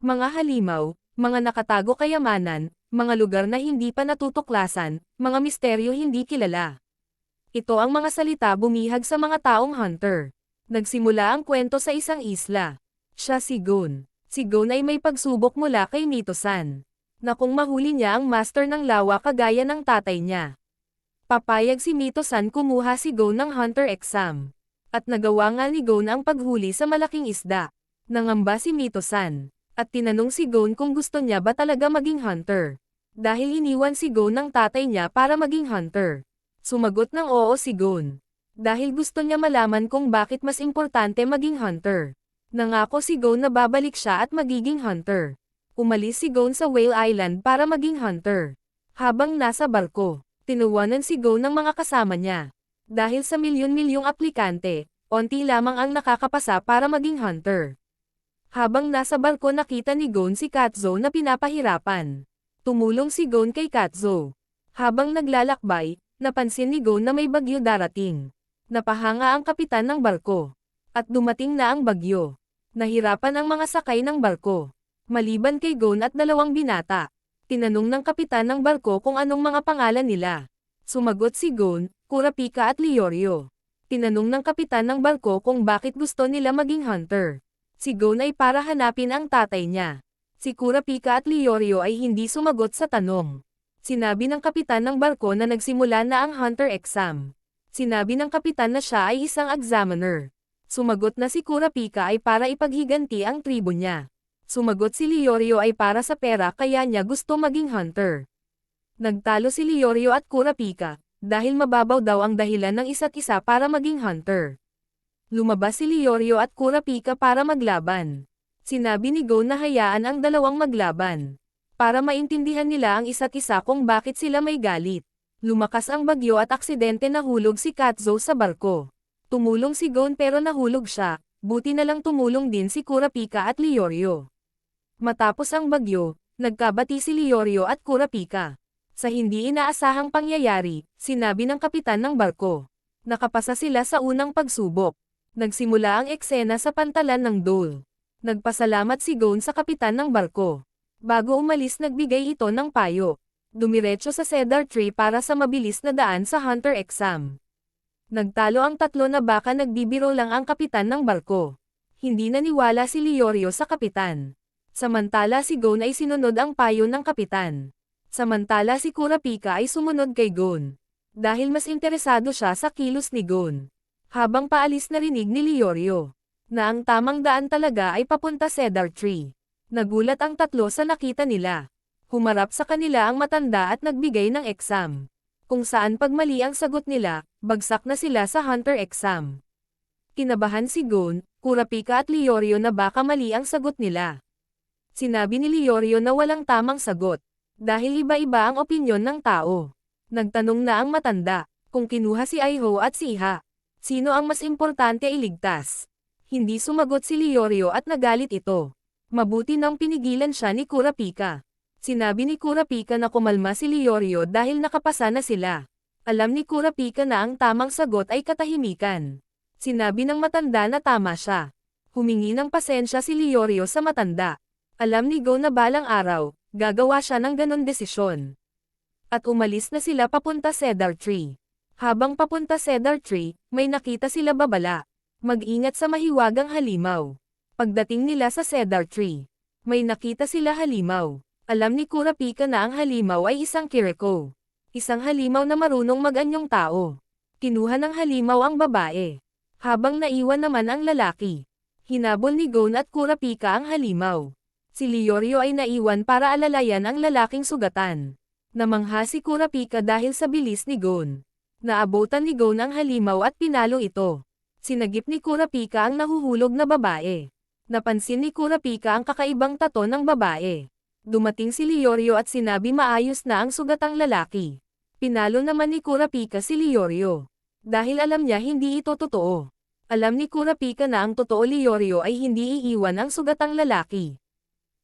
Mga halimaw, mga nakatago kayamanan, mga lugar na hindi pa natutuklasan, mga misteryo hindi kilala. Ito ang mga salita bumihag sa mga taong hunter. Nagsimula ang kwento sa isang isla. Siya si Gon. Si Gon ay may pagsubok mula kay Mito-san, na kung mahuli niya ang master ng lawa kagaya ng tatay niya. Papayag si Mito-san kumuha si Gon ng hunter exam. At nagawa nga ni Gon ang paghuli sa malaking isda. Nangamba si Mito-san. At tinanong si Gon kung gusto niya ba talaga maging hunter. Dahil iniwan si Gon ng tatay niya para maging hunter. Sumagot ng oo si Gon. Dahil gusto niya malaman kung bakit mas importante maging hunter. Nangako si Gon na babalik siya at magiging hunter. Umalis si Gon sa Whale Island para maging hunter. Habang nasa barko, tinuwanan si Gon ng mga kasama niya. Dahil sa milyon-milyong aplikante, onti lamang ang nakakapasa para maging hunter. Habang nasa barko nakita ni Gon si Katzo na pinapahirapan. Tumulong si Gon kay Katzo. Habang naglalakbay, napansin ni Gon na may bagyo darating. Napahanga ang kapitan ng barko. At dumating na ang bagyo. Nahirapan ang mga sakay ng barko. Maliban kay Gon at dalawang binata. Tinanong ng kapitan ng barko kung anong mga pangalan nila. Sumagot si Gon, Kurapika at Leorio. Tinanong ng kapitan ng barko kung bakit gusto nila maging hunter. Si Gon ay para hanapin ang tatay niya. Si Kurapika at Leorio ay hindi sumagot sa tanong. Sinabi ng kapitan ng barko na nagsimula na ang hunter exam. Sinabi ng kapitan na siya ay isang examiner. Sumagot na si Kurapika ay para ipaghiganti ang tribo niya. Sumagot si Leorio ay para sa pera kaya niya gusto maging hunter. Nagtalo si Leorio at Kurapika, dahil mababaw daw ang dahilan ng isa't isa para maging hunter. Lumabas si Leorio at Kurapika para maglaban. Sinabi ni Gon na hayaan ang dalawang maglaban. Para maintindihan nila ang isa't isa kung bakit sila may galit. Lumakas ang bagyo at aksidente nahulog si Katzo sa barko. Tumulong si Gon pero nahulog siya, buti na lang tumulong din si Kurapika at Leorio. Matapos ang bagyo, nagkabati si Leorio at Kurapika. Sa hindi inaasahang pangyayari, sinabi ng kapitan ng barko. Nakapasa sila sa unang pagsubok. Nagsimula ang eksena sa pantalan ng Dole. Nagpasalamat si Gon sa kapitan ng barko. Bago umalis nagbigay ito ng payo. Dumiretso sa cedar tree para sa mabilis na daan sa hunter exam. Nagtalo ang tatlo na baka nagbibiro lang ang kapitan ng barko. Hindi naniwala si Leorio sa kapitan. Samantala si Gon ay sinunod ang payo ng kapitan. Samantala si Kurapika ay sumunod kay Gon. Dahil mas interesado siya sa kilos ni Gon. Habang paalis narinig ni Leorio na ang tamang daan talaga ay papunta cedar tree. Nagulat ang tatlo sa nakita nila. Humarap sa kanila ang matanda at nagbigay ng exam. Kung saan pag mali ang sagot nila, bagsak na sila sa hunter exam. Kinabahan si Gon, Kurapika at Leorio na baka mali ang sagot nila. Sinabi ni Leorio na walang tamang sagot. Dahil iba-iba ang opinyon ng tao. Nagtanong na ang matanda, kung kinuha si Aiho at si Iha. Sino ang mas importante iligtas? Hindi sumagot si Leorio at nagalit ito. Mabuti nang pinigilan siya ni Kurapika. Sinabi ni Kurapika na kumalma si Leorio dahil nakapasa na sila. Alam ni Kurapika na ang tamang sagot ay katahimikan. Sinabi ng matanda na tama siya. Humingi ng pasensya si Leorio sa matanda. Alam ni Gon na balang araw, gagawa siya ng ganon desisyon. At umalis na sila papunta cedar tree. Habang papunta cedar tree, may nakita sila babala. Mag-ingat sa mahiwagang halimaw. Pagdating nila sa cedar tree, may nakita sila halimaw. Alam ni Kurapika na ang halimaw ay isang Kiriko. Isang halimaw na marunong mag-anyong tao. Kinuha ng halimaw ang babae. Habang naiwan naman ang lalaki. Hinabol ni Gon at Kurapika ang halimaw. Si Leorio ay naiwan para alalayan ang lalaking sugatan. Namangha si Kurapika dahil sa bilis ni Gon. Naabutan ni Gon ang halimaw at pinalo ito. Sinagip ni Kurapika ang nahuhulog na babae. Napansin ni Kurapika ang kakaibang tato ng babae. Dumating si Leorio at sinabi maayos na ang sugatang lalaki. Pinalo naman ni Kurapika si Leorio. Dahil alam niya hindi ito totoo. Alam ni Kurapika na ang totoo Leorio ay hindi iiwan ang sugatang lalaki.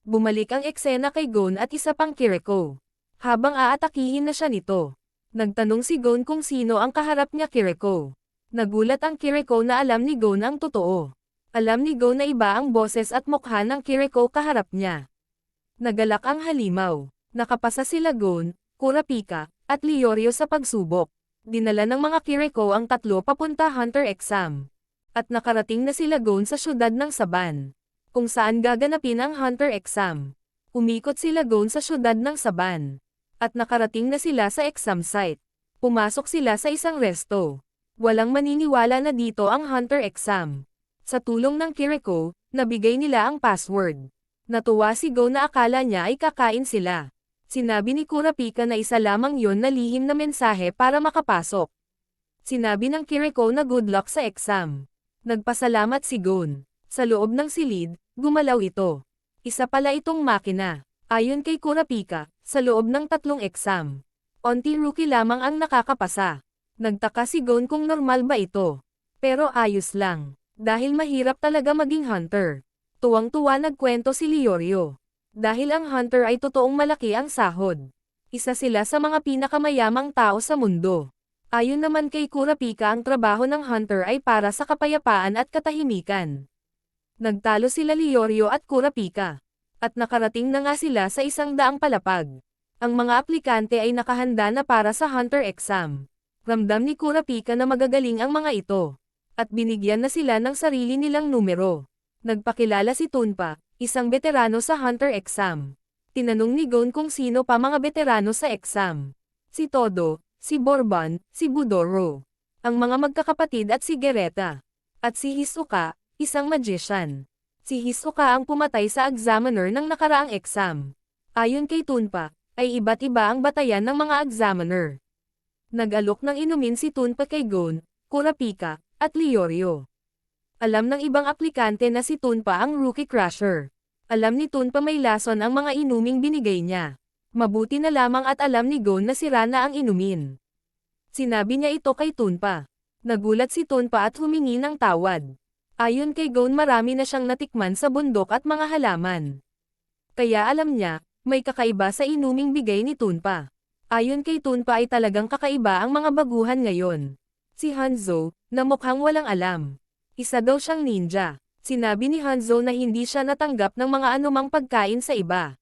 Bumalik ang eksena kay Gon at isa pang Kiriko. Habang aatakihin na siya nito. Nagtanong si Gon kung sino ang kaharap niya Kiriko. Nagulat ang Kiriko na alam ni Gon ang totoo. Alam ni Gon na iba ang boses at mukha ng Kiriko kaharap niya. Nagalak ang halimaw. Nakapasa sila Gon, Kurapika, at Leorio sa pagsubok. Dinala ng mga Kiriko ang tatlo papunta Hunter exam. At nakarating na sila Gon sa syudad ng Saban, kung saan gaganapin ang Hunter exam. Umikot sila Gon sa syudad ng Saban. At nakarating na sila sa exam site. Pumasok sila sa isang resto. Walang maniniwala na dito ang Hunter exam. Sa tulong ng Kiriko, nabigay nila ang password. Natuwa si Gon na akala niya ay kakain sila. Sinabi ni Kurapika na isa lamang yon na lihim na mensahe para makapasok. Sinabi ng Kiriko na good luck sa exam. Nagpasalamat si Gon. Sa loob ng silid, gumalaw ito. Isa pala itong makina. Ayon kay Kurapika, sa loob ng 3 exam, onti rookie lamang ang nakakapasa. Nagtaka si Gon kung normal ba ito. Pero ayos lang. Dahil mahirap talaga maging hunter. Tuwang-tuwa nagkwento si Leorio. Dahil ang hunter ay totoong malaki ang sahod. Isa sila sa mga pinakamayamang tao sa mundo. Ayon naman kay Kurapika ang trabaho ng hunter ay para sa kapayapaan at katahimikan. Nagtalo sila Leorio at Kurapika. At nakarating na nga sila sa 100 palapag. Ang mga aplikante ay nakahanda na para sa hunter exam. Ramdam ni Kurapika na magagaling ang mga ito. At binigyan na sila ng sarili nilang numero. Nagpakilala si Tunpa, isang veterano sa Hunter exam. Tinanong ni Gon kung sino pa mga veterano sa exam. Si Todo, si Bourbon, si Budoro, ang mga magkakapatid at si Gereta. At si Hisoka, isang magician. Si Hisoka ang pumatay sa examiner ng nakaraang exam. Ayon kay Tunpa, ay iba't iba ang batayan ng mga examiner. Nag-alok ng inumin si Tunpa kay Gon, Kurapika, at Leorio. Alam ng ibang aplikante na si Tunpa ang rookie crusher. Alam ni Tunpa may lason ang mga inuming binigay niya. Mabuti na lamang at alam ni Gon na sira na ang inumin. Sinabi niya ito kay Tunpa. Nagulat si Tunpa at humingi ng tawad. Ayon kay Gon marami na siyang natikman sa bundok at mga halaman. Kaya alam niya, may kakaiba sa inuming bigay ni Tunpa. Ayon kay Tunpa ay talagang kakaiba ang mga baguhan ngayon. Si Hanzo, na mukhang walang alam. Isa daw siyang ninja. Sinabi ni Hanzo na hindi siya natanggap ng mga anumang pagkain sa iba.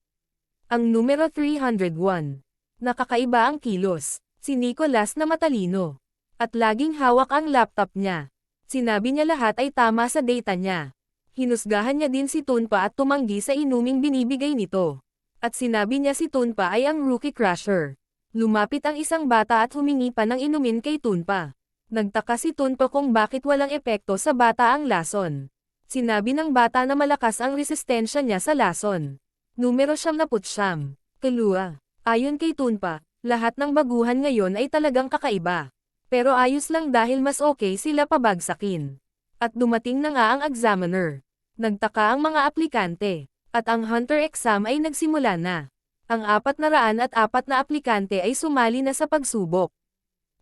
Ang numero 301. Nakakaiba ang kilos. Si Nicholas na matalino. At laging hawak ang laptop niya. Sinabi niya lahat ay tama sa data niya. Hinusgahan niya din si Tunpa at tumanggi sa inuming binibigay nito. At sinabi niya si Tunpa ay ang rookie crusher. Lumapit ang isang bata at humingi pa ng inumin kay Tunpa. Nagtaka si Tunpa kung bakit walang epekto sa bata ang lason. Sinabi ng bata na malakas ang resistensya niya sa lason. Numero 79. Kalua. Ayon kay Tunpa, lahat ng baguhan ngayon ay talagang kakaiba. Pero ayos lang dahil mas okay sila pabagsakin. At dumating na nga ang examiner. Nagtaka ang mga aplikante. At ang hunter exam ay nagsimula na. Ang 404 na aplikante ay sumali na sa pagsubok.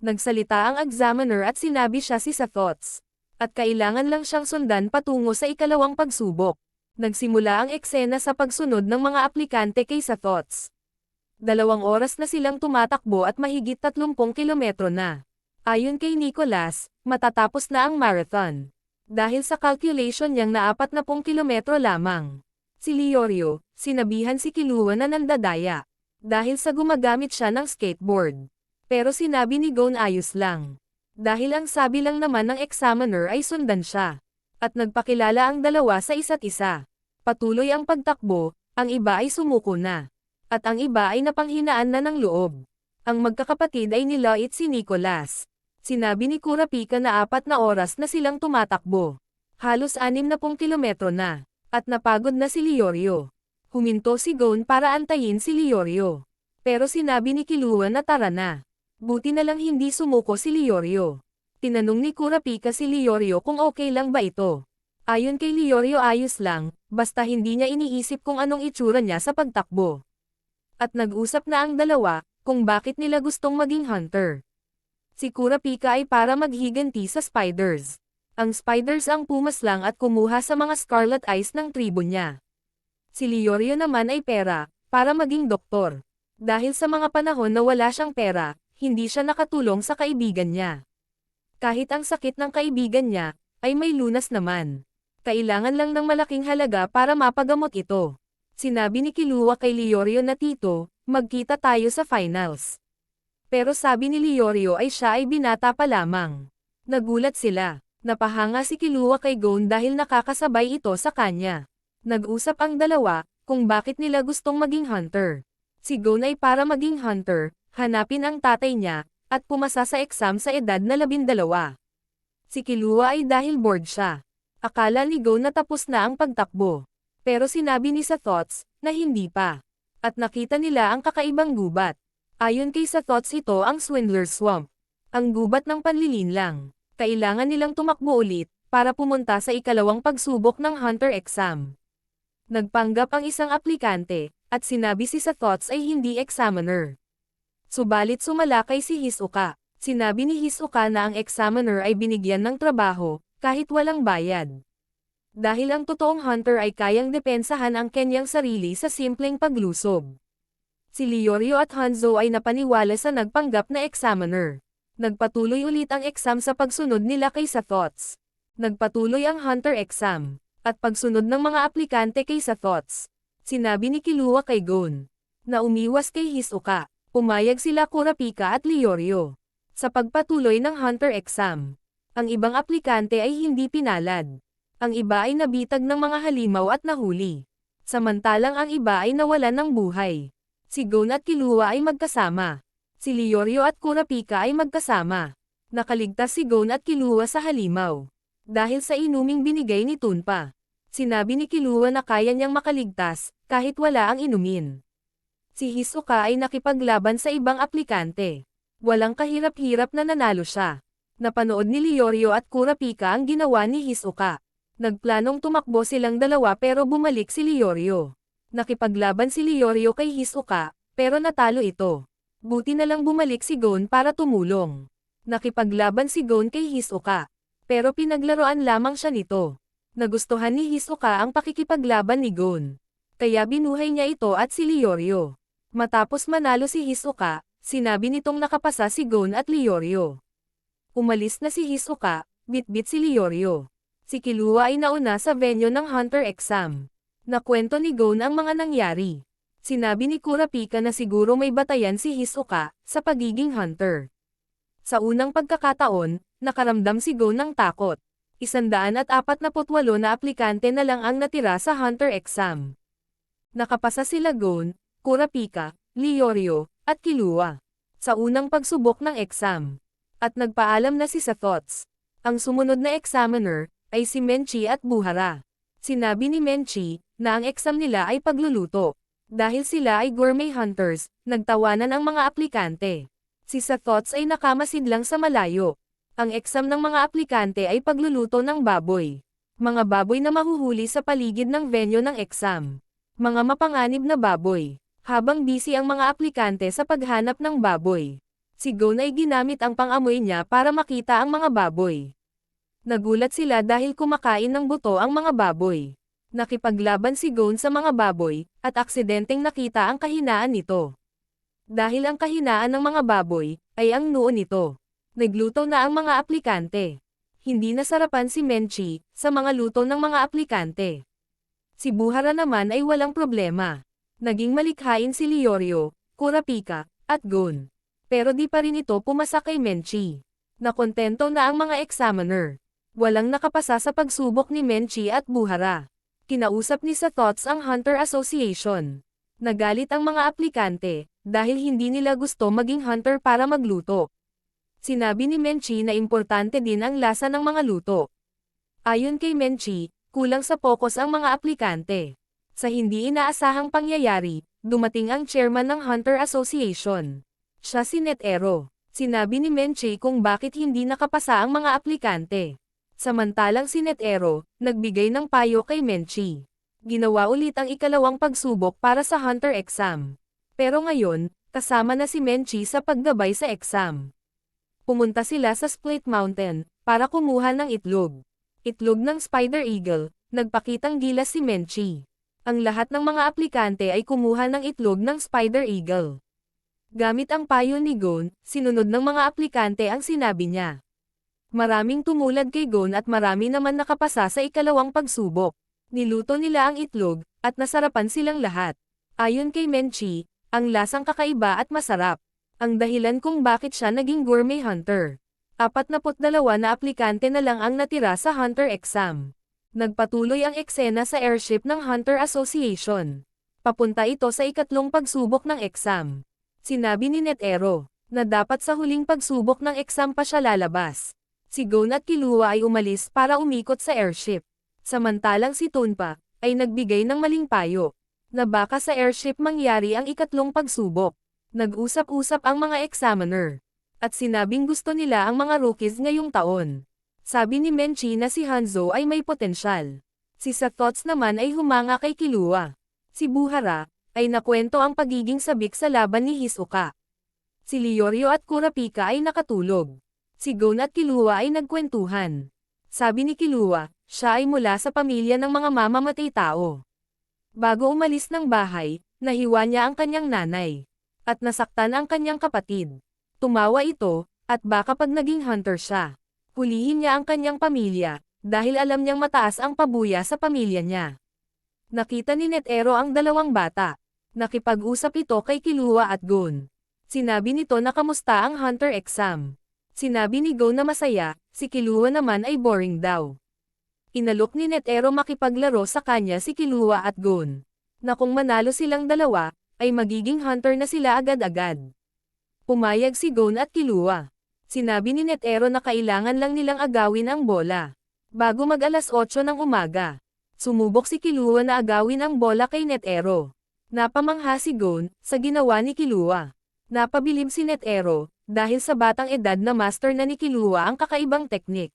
Nagsalita ang examiner at sinabi siya si Sathots. At kailangan lang siyang sundan patungo sa ikalawang pagsubok. Nagsimula ang eksena sa pagsunod ng mga aplikante kay Sathots. 2 oras na silang tumatakbo at mahigit 30 kilometro na. Ayon kay Nicholas, matatapos na ang marathon. Dahil sa calculation niyang na 40 kilometro lamang. Si Leorio, sinabihan si Killua na nandadaya. Dahil sa gumagamit siya ng skateboard. Pero sinabi ni Gon ayos lang. Dahil ang sabi lang naman ng examiner ay sundan siya. At nagpakilala ang dalawa sa isa't isa. Patuloy ang pagtakbo, ang iba ay sumuko na. At ang iba ay napanghinaan na ng loob. Ang magkakapatid ay nilait si Nicholas. Sinabi ni Kurapika na 4 na oras na silang tumatakbo. Halos 60 kilometro na. At napagod na si Leorio. Huminto si Gon para antayin si Leorio. Pero sinabi ni Killua na tara na. Buti na lang hindi sumuko si Leorio. Tinanong ni Kurapika si Leorio kung okay lang ba ito. Ayon kay Leorio ayos lang, basta hindi niya iniisip kung anong itsura niya sa pagtakbo. At nag-usap na ang dalawa, kung bakit nila gustong maging hunter. Si Kurapika ay para maghiganti sa spiders. Ang spiders ang pumaslang at kumuha sa mga scarlet eyes ng tribo niya. Si Leorio naman ay pera, para maging doktor. Dahil sa mga panahon na wala siyang pera, hindi siya nakatulong sa kaibigan niya. Kahit ang sakit ng kaibigan niya, ay may lunas naman. Kailangan lang ng malaking halaga para mapagamot ito. Sinabi ni Killua kay Leorio na tito, magkita tayo sa finals. Pero sabi ni Leorio ay siya ay binata pa lamang. Nagulat sila. Napahanga si Killua kay Gon dahil nakakasabay ito sa kanya. Nag-usap ang dalawa, kung bakit nila gustong maging hunter. Si Gon ay para maging hunter, hanapin ang tatay niya, at pumasa sa exam sa edad na 12. Si Killua ay dahil bored siya. Akala ni Gon na tapos na ang pagtakbo. Pero sinabi ni sa Thoughts, na hindi pa. At nakita nila ang kakaibang gubat. Ayon kay sa Thoughts ito ang Swindler's Swamp. Ang gubat ng panlilinlang. Kailangan nilang tumakbo ulit, para pumunta sa ikalawang pagsubok ng Hunter exam. Nagpanggap ang isang aplikante, at sinabi si sa Thoughts ay hindi examiner. Subalit sumalakay si Hisoka. Sinabi ni Hisoka na ang examiner ay binigyan ng trabaho, kahit walang bayad. Dahil ang totoong hunter ay kayang depensahan ang kanyang sarili sa simpleng paglusob. Si Leorio at Hanzo ay napaniwala sa nagpanggap na examiner. Nagpatuloy ulit ang exam sa pagsunod nila kay sa Thoughts. Nagpatuloy ang hunter exam, at pagsunod ng mga aplikante kay sa Thoughts. Sinabi ni Killua kay Gon, na umiwas kay Hisoka. Pumayag sila Kurapika at Leorio. Sa pagpatuloy ng hunter exam. Ang ibang aplikante ay hindi pinalad. Ang iba ay nabitag ng mga halimaw at nahuli. Samantalang ang iba ay nawalan ng buhay. Si Gon at Killua ay magkasama. Si Leorio at Kurapika ay magkasama. Nakaligtas si Gon at Killua sa halimaw. Dahil sa inuming binigay ni Tunpa. Sinabi ni Killua na kaya niyang makaligtas, kahit wala ang inumin. Si Hisoka ay nakipaglaban sa ibang aplikante. Walang kahirap-hirap na nanalo siya. Napanood ni Leorio at Kurapika ang ginawa ni Hisoka. Nagplanong tumakbo silang dalawa pero bumalik si Leorio. Nakipaglaban si Leorio kay Hisoka, pero natalo ito. Buti na lang bumalik si Gon para tumulong. Nakipaglaban si Gon kay Hisoka. Pero pinaglaruan lamang siya nito. Nagustuhan ni Hisoka ang pakikipaglaban ni Gon. Kaya binuhay niya ito at si Leorio. Matapos manalo si Hisoka, sinabi nitong nakapasa si Gon at Leorio. Umalis na si Hisoka, bitbit si Leorio. Si Killua ay nauna sa venue ng Hunter exam. Nakwento ni Gon ang mga nangyari. Sinabi ni Kurapika na siguro may batayan si Hisoka sa pagiging hunter. Sa unang pagkakataon, nakaramdam si Gon ng takot. 148 na aplikante na lang ang natira sa Hunter exam. Nakapasa sila Gon, Kurapika, Leorio, at Killua. Sa unang pagsubok ng exam. At nagpaalam na si sa Thoughts. Ang sumunod na examiner, ay si Menchi at Buhara. Sinabi ni Menchi, na ang exam nila ay pagluluto. Dahil sila ay gourmet hunters, nagtawanan ang mga aplikante. Si sa Thoughts ay nakamasid lang sa malayo. Ang exam ng mga aplikante ay pagluluto ng baboy. Mga baboy na mahuhuli sa paligid ng venue ng exam. Mga mapanganib na baboy. Habang busy ang mga aplikante sa paghanap ng baboy. Si Gon ay ginamit ang pang-amoy niya para makita ang mga baboy. Nagulat sila dahil kumakain ng buto ang mga baboy. Nakipaglaban si Gon sa mga baboy, at aksidenteng nakita ang kahinaan nito. Dahil ang kahinaan ng mga baboy, ay ang noo nito. Nagluto na ang mga aplikante. Hindi nasarapan si Menchi, sa mga luto ng mga aplikante. Si Buhara naman ay walang problema. Naging malikhain si Leorio, Kurapika, at Gon. Pero di pa rin ito pumasa kay Menchi. Nakontento na ang mga examiner. Walang nakapasa sa pagsubok ni Menchi at Buhara. Kinausap ni sa Thoughts ang Hunter Association. Nagalit ang mga aplikante, dahil hindi nila gusto maging hunter para magluto. Sinabi ni Menchi na importante din ang lasa ng mga luto. Ayon kay Menchi, kulang sa focus ang mga aplikante. Sa hindi inaasahang pangyayari, dumating ang chairman ng Hunter Association. Siya si Netero. Sinabi ni Menchi kung bakit hindi nakapasa ang mga aplikante. Samantalang si Netero, nagbigay ng payo kay Menchi. Ginawa ulit ang ikalawang pagsubok para sa Hunter exam. Pero ngayon, kasama na si Menchi sa paggabay sa exam. Pumunta sila sa Split Mountain, para kumuha ng itlog. Itlog ng Spider Eagle, nagpakitang gilas si Menchi. Ang lahat ng mga aplikante ay kumuha ng itlog ng Spider Eagle. Gamit ang payo ni Gon, sinunod ng mga aplikante ang sinabi niya. Maraming tumulad kay Gon at marami naman nakapasa sa ikalawang pagsubok. Niluto nila ang itlog, at nasarapan silang lahat. Ayon kay Menchie, ang lasang kakaiba at masarap. Ang dahilan kung bakit siya naging gourmet hunter. 42 na aplikante na lang ang natira sa hunter exam. Nagpatuloy ang eksena sa airship ng Hunter Association. Papunta ito sa ikatlong pagsubok ng exam. Sinabi ni NetEro, na dapat sa huling pagsubok ng exam pa siya lalabas. Si Gon at Killua ay umalis para umikot sa airship. Samantalang si Tonpa, ay nagbigay ng maling payo, na baka sa airship mangyari ang ikatlong pagsubok. Nag-usap-usap ang mga examiner. At sinabing gusto nila ang mga rookies ngayong taon. Sabi ni Menchie na si Hanzo ay may potensyal. Si Satots naman ay humanga kay Killua. Si Buhara, ay nakwento ang pagiging sabik sa laban ni Hisoka. Si Leorio at Kurapika ay nakatulog. Si Gon at Killua ay nagkwentuhan. Sabi ni Killua, siya ay mula sa pamilya ng mga mamamatay tao. Bago umalis ng bahay, nahiwa niya ang kanyang nanay. At nasaktan ang kanyang kapatid. Tumawa ito, at baka pag naging hunter siya, hulihin niya ang kanyang pamilya, dahil alam niyang mataas ang pabuya sa pamilya niya. Nakita ni NetEro ang dalawang bata. Nakipag-usap ito kay Killua at Gon. Sinabi nito na kamusta ang hunter exam. Sinabi ni Gon na masaya, si Killua naman ay boring daw. Inalok ni NetEro makipaglaro sa kanya si Killua at Gon. Na kung manalo silang dalawa, ay magiging hunter na sila agad-agad. Pumayag si Gon at Killua. Sinabi ni NetEro na kailangan lang nilang agawin ang bola. Bago mag-alas 8 ng umaga, sumubok si Killua na agawin ang bola kay NetEro. Napamangha si Gon sa ginawa ni Killua. Napabilib si NetEro dahil sa batang edad na master na ni Killua ang kakaibang teknik.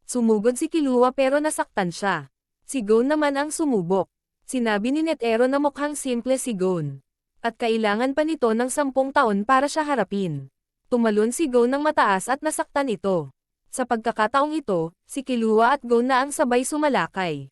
Sumugod si Killua pero nasaktan siya. Si Gon naman ang sumubok. Sinabi ni NetEro na mukhang simple si Gon. At kailangan pa nito ng 10 taon para siya harapin. Tumalon si Gon ng mataas at nasaktan ito. Sa pagkakataong ito, si Killua at Gon na ang sabay sumalakay.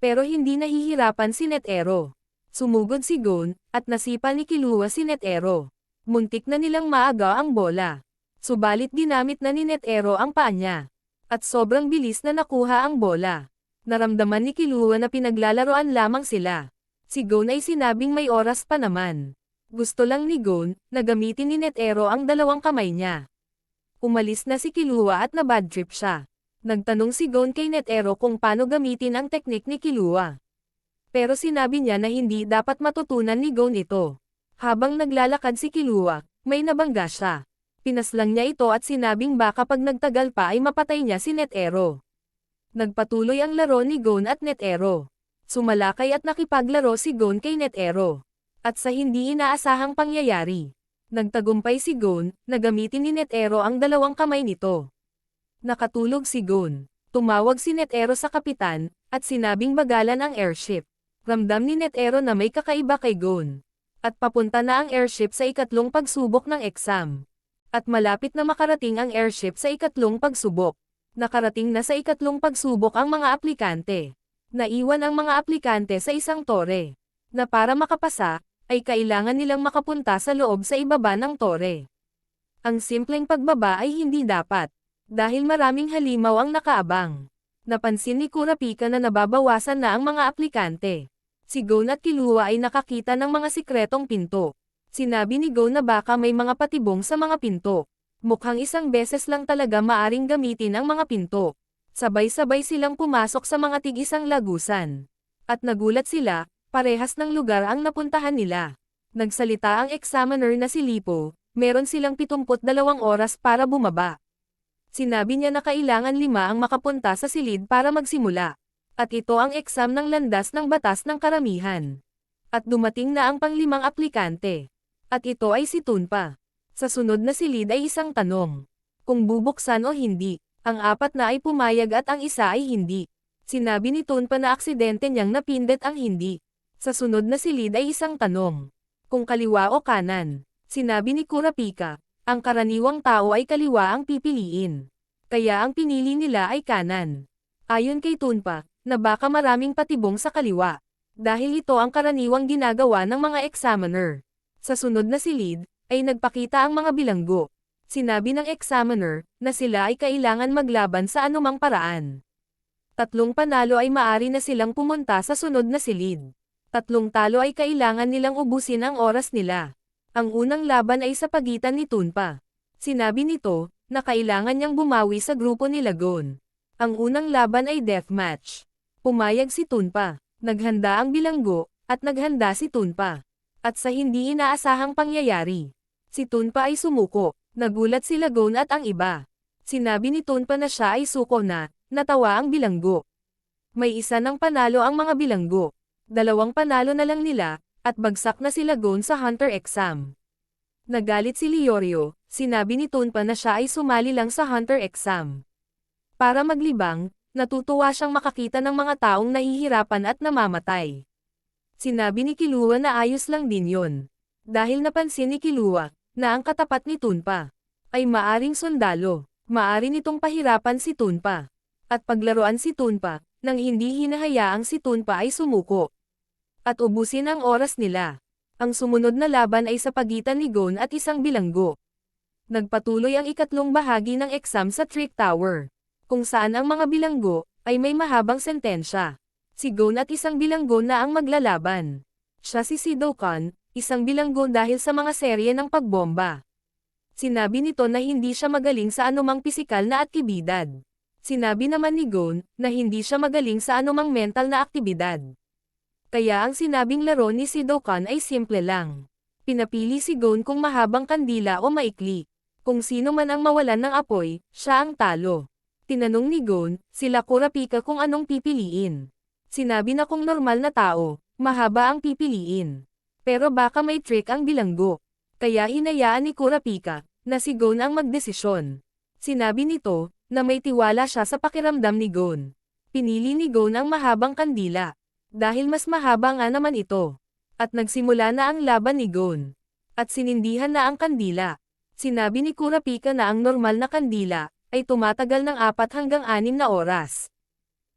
Pero hindi nahihirapan si NetEro. Sumugod si Gon, at nasipa ni Killua si NetEro. Muntik na nilang maaga ang bola. Subalit ginamit na ni NetEro ang paa niya. At sobrang bilis na nakuha ang bola. Naramdaman ni Killua na pinaglalaroan lamang sila. Si Gon ay sinabing may oras pa naman. Gusto lang ni Gon, na gamitin ni NetEro ang dalawang kamay niya. Umalis na si Killua at na-bad trip siya. Nagtanong si Gon kay NetEro kung paano gamitin ang teknik ni Killua. Pero sinabi niya na hindi dapat matutunan ni Gon ito. Habang naglalakad si Killua, may nabangga siya. Pinaslang niya ito at sinabing baka pag nagtagal pa ay mapatay niya si NetEro. Nagpatuloy ang laro ni Gon at NetEro. Sumalakay at nakipaglaro si Gon kay NetEro. At sa hindi inaasahang pangyayari, nagtagumpay si Gon, na gamitin ni NetEro ang dalawang kamay nito. Nakatulog si Gon. Tumawag si NetEro sa kapitan, at sinabing bagalan ang airship. Ramdam ni NetEro na may kakaiba kay Gon. At papunta na ang airship sa ikatlong pagsubok ng exam. At malapit na makarating ang airship sa ikatlong pagsubok. Nakarating na sa ikatlong pagsubok ang mga aplikante. Naiwan ang mga aplikante sa isang tore. Na para makapasa, ay kailangan nilang makapunta sa loob sa ibaba ng tore. Ang simpleng pagbaba ay hindi dapat, dahil maraming halimaw ang nakaabang. Napansin ni Kurapika na nababawasan na ang mga aplikante. Si Gon at Killua ay nakakita ng mga sikretong pinto. Sinabi ni Gon na baka may mga patibong sa mga pinto. Mukhang isang beses lang talaga maaring gamitin ang mga pinto. Sabay-sabay silang pumasok sa mga tig-isang lagusan. At nagulat sila, parehas ng lugar ang napuntahan nila. Nagsalita ang examiner na si Lipo, meron silang 72 oras para bumaba. Sinabi niya na kailangan 5 ang makapunta sa silid para magsimula. At ito ang exam ng landas ng batas ng karamihan. At dumating na ang pang-5 aplikante. At ito ay si Tonpa. Sa sunod na silid ay isang tanong. Kung bubuksan o hindi, ang 4 na ay pumayag at ang isa ay hindi. Sinabi ni Tonpa na aksidente niyang napindot ang hindi. Sa sunod na silid ay isang tanong. Kung kaliwa o kanan. Sinabi ni Kurapika, ang karaniwang tao ay kaliwa ang pipiliin. Kaya ang pinili nila ay kanan. Ayon kay Tonpa, na baka maraming patibong sa kaliwa. Dahil ito ang karaniwang ginagawa ng mga examiner. Sa sunod na silid, ay nagpakita ang mga bilanggo. Sinabi ng examiner, na sila ay kailangan maglaban sa anumang paraan. 3 panalo ay maari na silang pumunta sa sunod na silid. 3 talo ay kailangan nilang ubusin ang oras nila. Ang unang laban ay sa pagitan ni Tunpa. Sinabi nito, na kailangan niyang bumawi sa grupo ni Lagon. Ang unang laban ay deathmatch. Pumayag si Tunpa. Naghanda ang bilanggo, at naghanda si Tunpa. At sa hindi inaasahang pangyayari, si Tunpa ay sumuko. Nagulat si Lagon at ang iba. Sinabi ni Tunpa na siya ay suko na, natawa ang bilanggo. May isa ng panalo ang mga bilanggo. 2 panalo na lang nila, at bagsak na si Lagon sa Hunter exam. Nagalit si Leorio, sinabi ni Tunpa na siya ay sumali lang sa Hunter exam. Para maglibang, natutuwa siyang makakita ng mga taong nahihirapan at namamatay. Sinabi ni Killua na ayos lang din yun. Dahil napansin ni Killua, na ang katapat ni Tunpa ay maaring sundalo. Maari nitong pahirapan si Tunpa at paglaruan si Tunpa nang hindi hinahayaang si Tunpa ay sumuko at ubusin ang oras nila. Ang sumunod na laban ay sa pagitan ni Gon at isang bilanggo. Nagpatuloy ang ikatlong bahagi ng exam sa Trick Tower, kung saan ang mga bilanggo ay may mahabang sentensya. Si Gon at isang bilanggo na ang maglalaban. Siya si Sidokan, isang bilanggo dahil sa mga serye ng pagbomba. Sinabi nito na hindi siya magaling sa anumang pisikal na aktibidad. Sinabi naman ni Gon na hindi siya magaling sa anumang mental na aktibidad. Kaya ang sinabing laro ni Sidokan ay simple lang. Pinapili si Gon kung mahabang kandila o maikli. Kung sino man ang mawalan ng apoy, siya ang talo. Tinanong ni Gon, sila Kurapika kung anong pipiliin. Sinabi na kung normal na tao, mahaba ang pipiliin. Pero baka may trick ang bilanggo. Kaya hinayaan ni Kurapika, na si Gon ang magdesisyon. Sinabi nito, na may tiwala siya sa pakiramdam ni Gon. Pinili ni Gon ang mahabang kandila. Dahil mas mahaba nga naman ito. At nagsimula na ang laban ni Gon. At sinindihan na ang kandila. Sinabi ni Kurapika na ang normal na kandila, ay tumatagal ng 4 hanggang 6 na oras.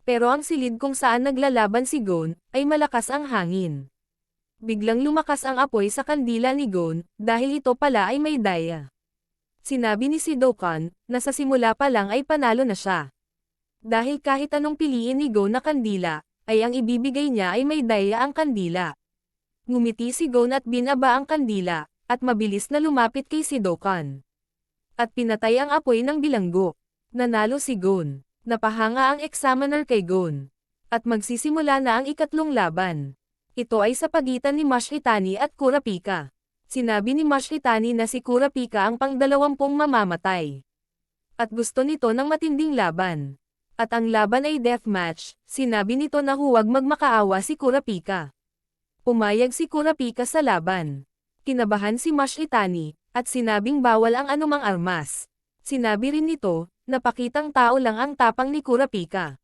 Pero ang silid kung saan naglalaban si Gon, ay malakas ang hangin. Biglang lumakas ang apoy sa kandila ni Gon, dahil ito pala ay may daya. Sinabi ni Sidokan, na sa simula pa lang ay panalo na siya. Dahil kahit anong piliin ni Gon na kandila, ay ang ibibigay niya ay may daya ang kandila. Ngumiti si Gon at binaba ang kandila, at mabilis na lumapit kay Sidokan. At pinatay ang apoy ng bilanggo. Nanalo si Gon. Napahanga ang examiner kay Gon. At magsisimula na ang ikatlong laban. Ito ay sa pagitan ni Mashitani at Kurapika. Sinabi ni Mashitani na si Kurapika ang pang-20 mamamatay. At gusto nito ng matinding laban. At ang laban ay deathmatch, sinabi nito na huwag magmakaawa si Kurapika. Pumayag si Kurapika sa laban. Kinabahan si Mashitani, at sinabing bawal ang anumang armas. Sinabi rin nito, na pakitang tao lang ang tapang ni Kurapika.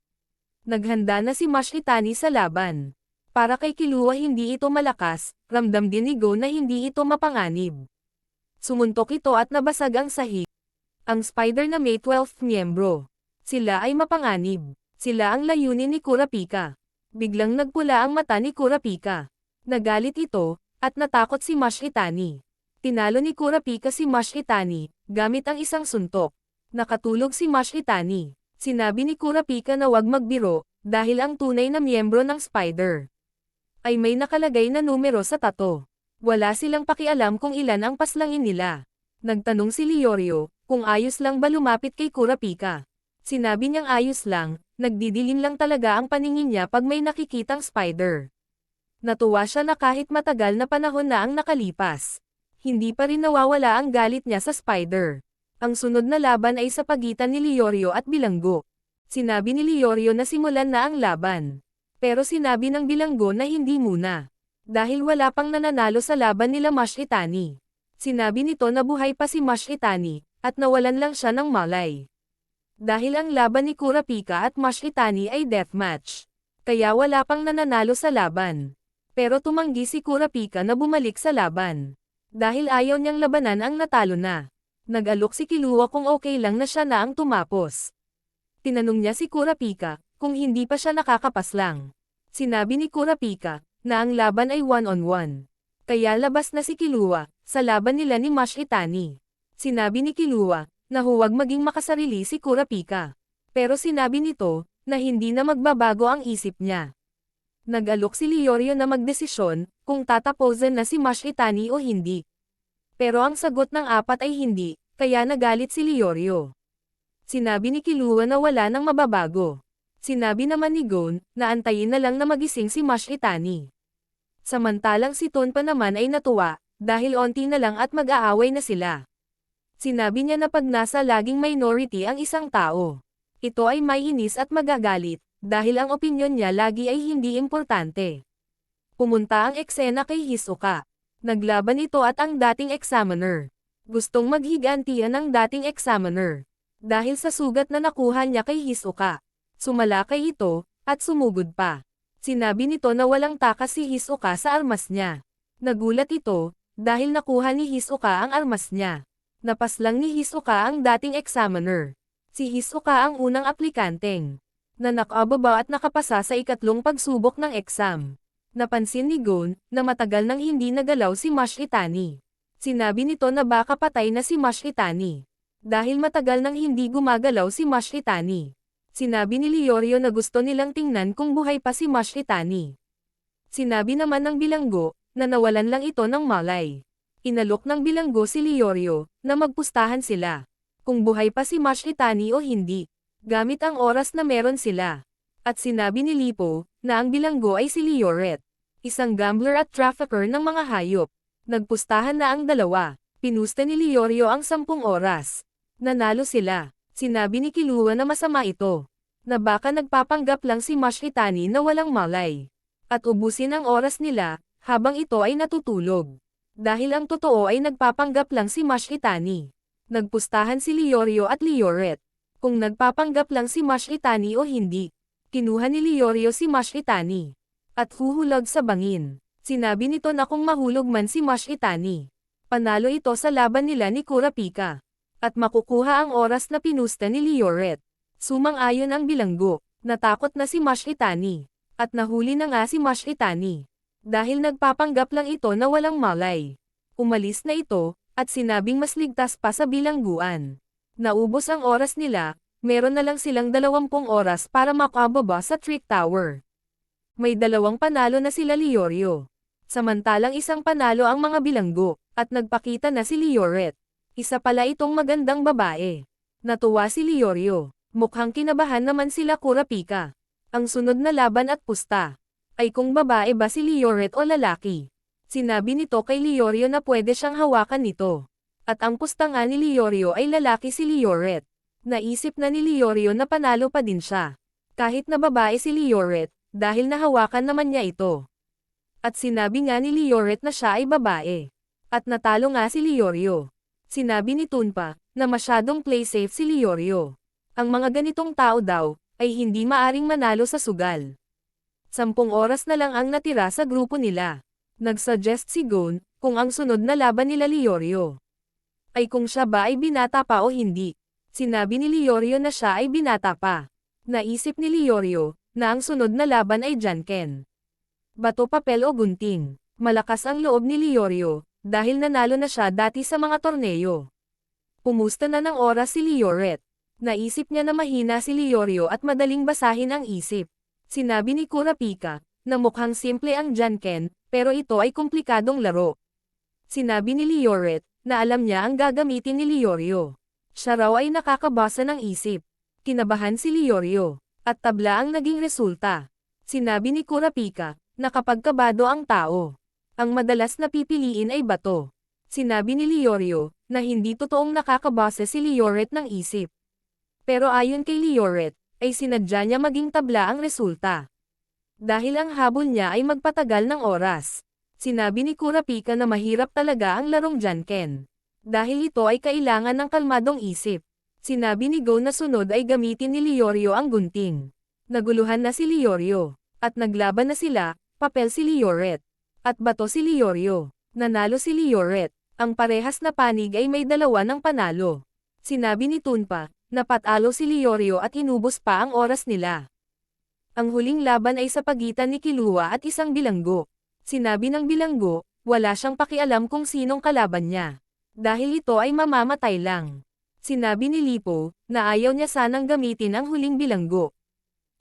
Naghanda na si Mashitani sa laban. Para kay Killua hindi ito malakas, ramdam din ni Gon na hindi ito mapanganib. Sumuntok ito at nabasag ang sahig. Ang spider na may 12th miyembro. Sila ay mapanganib. Sila ang layunin ni Kurapika. Biglang nagpula ang mata ni Kurapika. Nagalit ito, at natakot si Mashitani. Tinalo ni Kurapika si Mashitani, gamit ang isang suntok. Nakatulog si Mashitani. Sinabi ni Kurapika na wag magbiro, dahil ang tunay na miyembro ng spider ay may nakalagay na numero sa tato. Wala silang pakialam kung ilan ang paslangin nila. Nagtanong si Leorio, kung ayos lang ba lumapit kay Kurapika. Sinabi niyang ayos lang, nagdidilim lang talaga ang paningin niya pag may nakikitang spider. Natuwa siya na kahit matagal na panahon na ang nakalipas. Hindi pa rin nawawala ang galit niya sa spider. Ang sunod na laban ay sa pagitan ni Leorio at Bilanggo. Sinabi ni Leorio na simulan na ang laban. Pero sinabi ng Bilanggo na hindi muna. Dahil wala pang nananalo sa laban nila Mashitani. Sinabi nito na buhay pa si Mashitani, at nawalan lang siya ng malay. Dahil ang laban ni Kurapika at Mashitani ay deathmatch. Kaya wala pang nananalo sa laban. Pero tumanggi si Kurapika na bumalik sa laban. Dahil ayaw niyang labanan ang natalo na. Nag-alok si Killua kung okay lang na siya na ang tumapos. Tinanong niya si Kurapika, kung hindi pa siya nakakapaslang. Sinabi ni Kurapika, na ang laban ay one-on-one. Kaya labas na si Killua, sa laban nila ni Mashitani. Sinabi ni Killua, na huwag maging makasarili si Kurapika. Pero sinabi nito, na hindi na magbabago ang isip niya. Nag-alok si Leorio na magdesisyon, kung tatapusin na si Mash Itani o hindi. Pero ang sagot ng apat ay hindi, kaya nagalit si Leorio. Sinabi ni Killua na wala nang mababago. Sinabi naman ni Gon, na antayin na lang na magising si Mash Itani. Samantalang si Tonpa naman ay natuwa, dahil onti na lang at mag-aaway na sila. Sinabi niya na pag nasa laging minority ang isang tao, ito ay may inis at magagalit, dahil ang opinyon niya lagi ay hindi importante. Pumunta ang eksena kay Hisoka. Naglaban ito at ang dating examiner. Gustong maghigantihan ng dating examiner. Dahil sa sugat na nakuha niya kay Hisoka. Sumalakay ito, at sumugod pa. Sinabi nito na walang takas si Hisoka sa armas niya. Nagulat ito, dahil nakuha ni Hisoka ang armas niya. Napaslang ni Hisoka ang dating examiner. Si Hisoka ang unang aplikanteng na nakababa at nakapasa sa ikatlong pagsubok ng exam. Napansin ni Gon, na matagal nang hindi nagalaw si Mash Itani. Sinabi nito na baka patay na si Mash Itani. Dahil matagal nang hindi gumagalaw si Mash Itani. Sinabi ni Leorio na gusto nilang tingnan kung buhay pa si Mash Itani. Sinabi naman ng bilanggo, na nawalan lang ito ng malay. Inalok ng bilanggo si Leorio, na magpustahan sila. Kung buhay pa si Mash Itani o hindi. Gamit ang oras na meron sila. At sinabi ni Lipo, na ang bilanggo ay si Leoret. Isang gambler at trafficker ng mga hayop. Nagpustahan na ang dalawa. Pinusta ni Leorio ang 10 oras. Nanalo sila. Sinabi ni Killua na masama ito. Na baka nagpapanggap lang si Mash Itani na walang malay. At ubusin ang oras nila, habang ito ay natutulog. Dahil ang totoo ay nagpapanggap lang si Mash Itani. Nagpustahan si Leorio at Leoret. Kung nagpapanggap lang si Mash Itani o hindi. Kinuha ni Leorio si Mash Itani. At huhulog sa bangin. Sinabi nito na kung mahulog man si Mash Itani. Panalo ito sa laban nila ni Kurapika. At makukuha ang oras na pinusta ni Leoret. Sumang-ayon ang bilanggo. Natakot na si Mash Itani. At nahuli na nga si Mash Itani. Dahil nagpapanggap lang ito na walang malay. Umalis na ito, at sinabing mas ligtas pa sa bilangguan. Naubos ang oras nila, meron na lang silang 20 oras para makababa sa Trick Tower. May 2 panalo na sila Leorio. Samantalang isang panalo ang mga bilanggo, at nagpakita na si Leoret. Isa pala itong magandang babae. Natuwa si Leorio. Mukhang kinabahan naman sila Kurapika. Ang sunod na laban at pusta ay kung babae ba si Leoret o lalaki. Sinabi nito kay Leorio na pwede siyang hawakan nito. At ang pusta nga ni Leorio ay lalaki si Leoret. Naisip na ni Leorio na panalo pa din siya. Kahit na babae si Leoret, dahil nahawakan naman niya ito. At sinabi nga ni Leoret na siya ay babae. At natalo nga si Leorio. Sinabi ni Tunpa, na masyadong play safe si Leorio. Ang mga ganitong tao daw, ay hindi maaring manalo sa sugal. 10 oras na lang ang natira sa grupo nila. Nagsuggest si Gon, kung ang sunod na laban nila Leorio ay kung siya ba ay binata pa o hindi. Sinabi ni Leorio na siya ay binata pa. Naisip ni Leorio, na ang sunod na laban ay Janken. Bato papel o gunting. Malakas ang loob ni Leorio, dahil nanalo na siya dati sa mga torneo. Pumusta na ng oras si Leoret. Naisip niya na mahina si Leorio at madaling basahin ang isip. Sinabi ni Kurapika, na mukhang simple ang Janken, pero ito ay komplikadong laro. Sinabi ni Leoret, na alam niya ang gagamitin ni Leorio. Siya raw ay nakakabasa ng isip. Kinabahan si Leorio, at tabla ang naging resulta. Sinabi ni Kurapika, na kapag kabado ang tao, ang madalas na pipiliin ay bato. Sinabi ni Leorio, na hindi totoong nakakabasa si Leoret ng isip. Pero ayon kay Leoret, ay sinadya niya maging tabla ang resulta. Dahil ang habol niya ay magpatagal ng oras. Sinabi ni Kurapika na mahirap talaga ang larong Janken. Dahil ito ay kailangan ng kalmadong isip. Sinabi ni Go na sunod ay gamitin ni Leorio ang gunting. Naguluhan na si Leorio. At naglaban na sila, papel si Leoret. At bato si Leorio. Nanalo si Leoret. Ang parehas na panig ay may 2 ng panalo. Sinabi ni Tunpa, na patalo si Leorio at inubos pa ang oras nila. Ang huling laban ay sa pagitan ni Killua at isang bilanggo. Sinabi ng bilanggo, wala siyang pakialam kung sinong kalaban niya. Dahil ito ay mamamatay lang. Sinabi ni Lipo, na ayaw niya sanang gamitin ang huling bilanggo.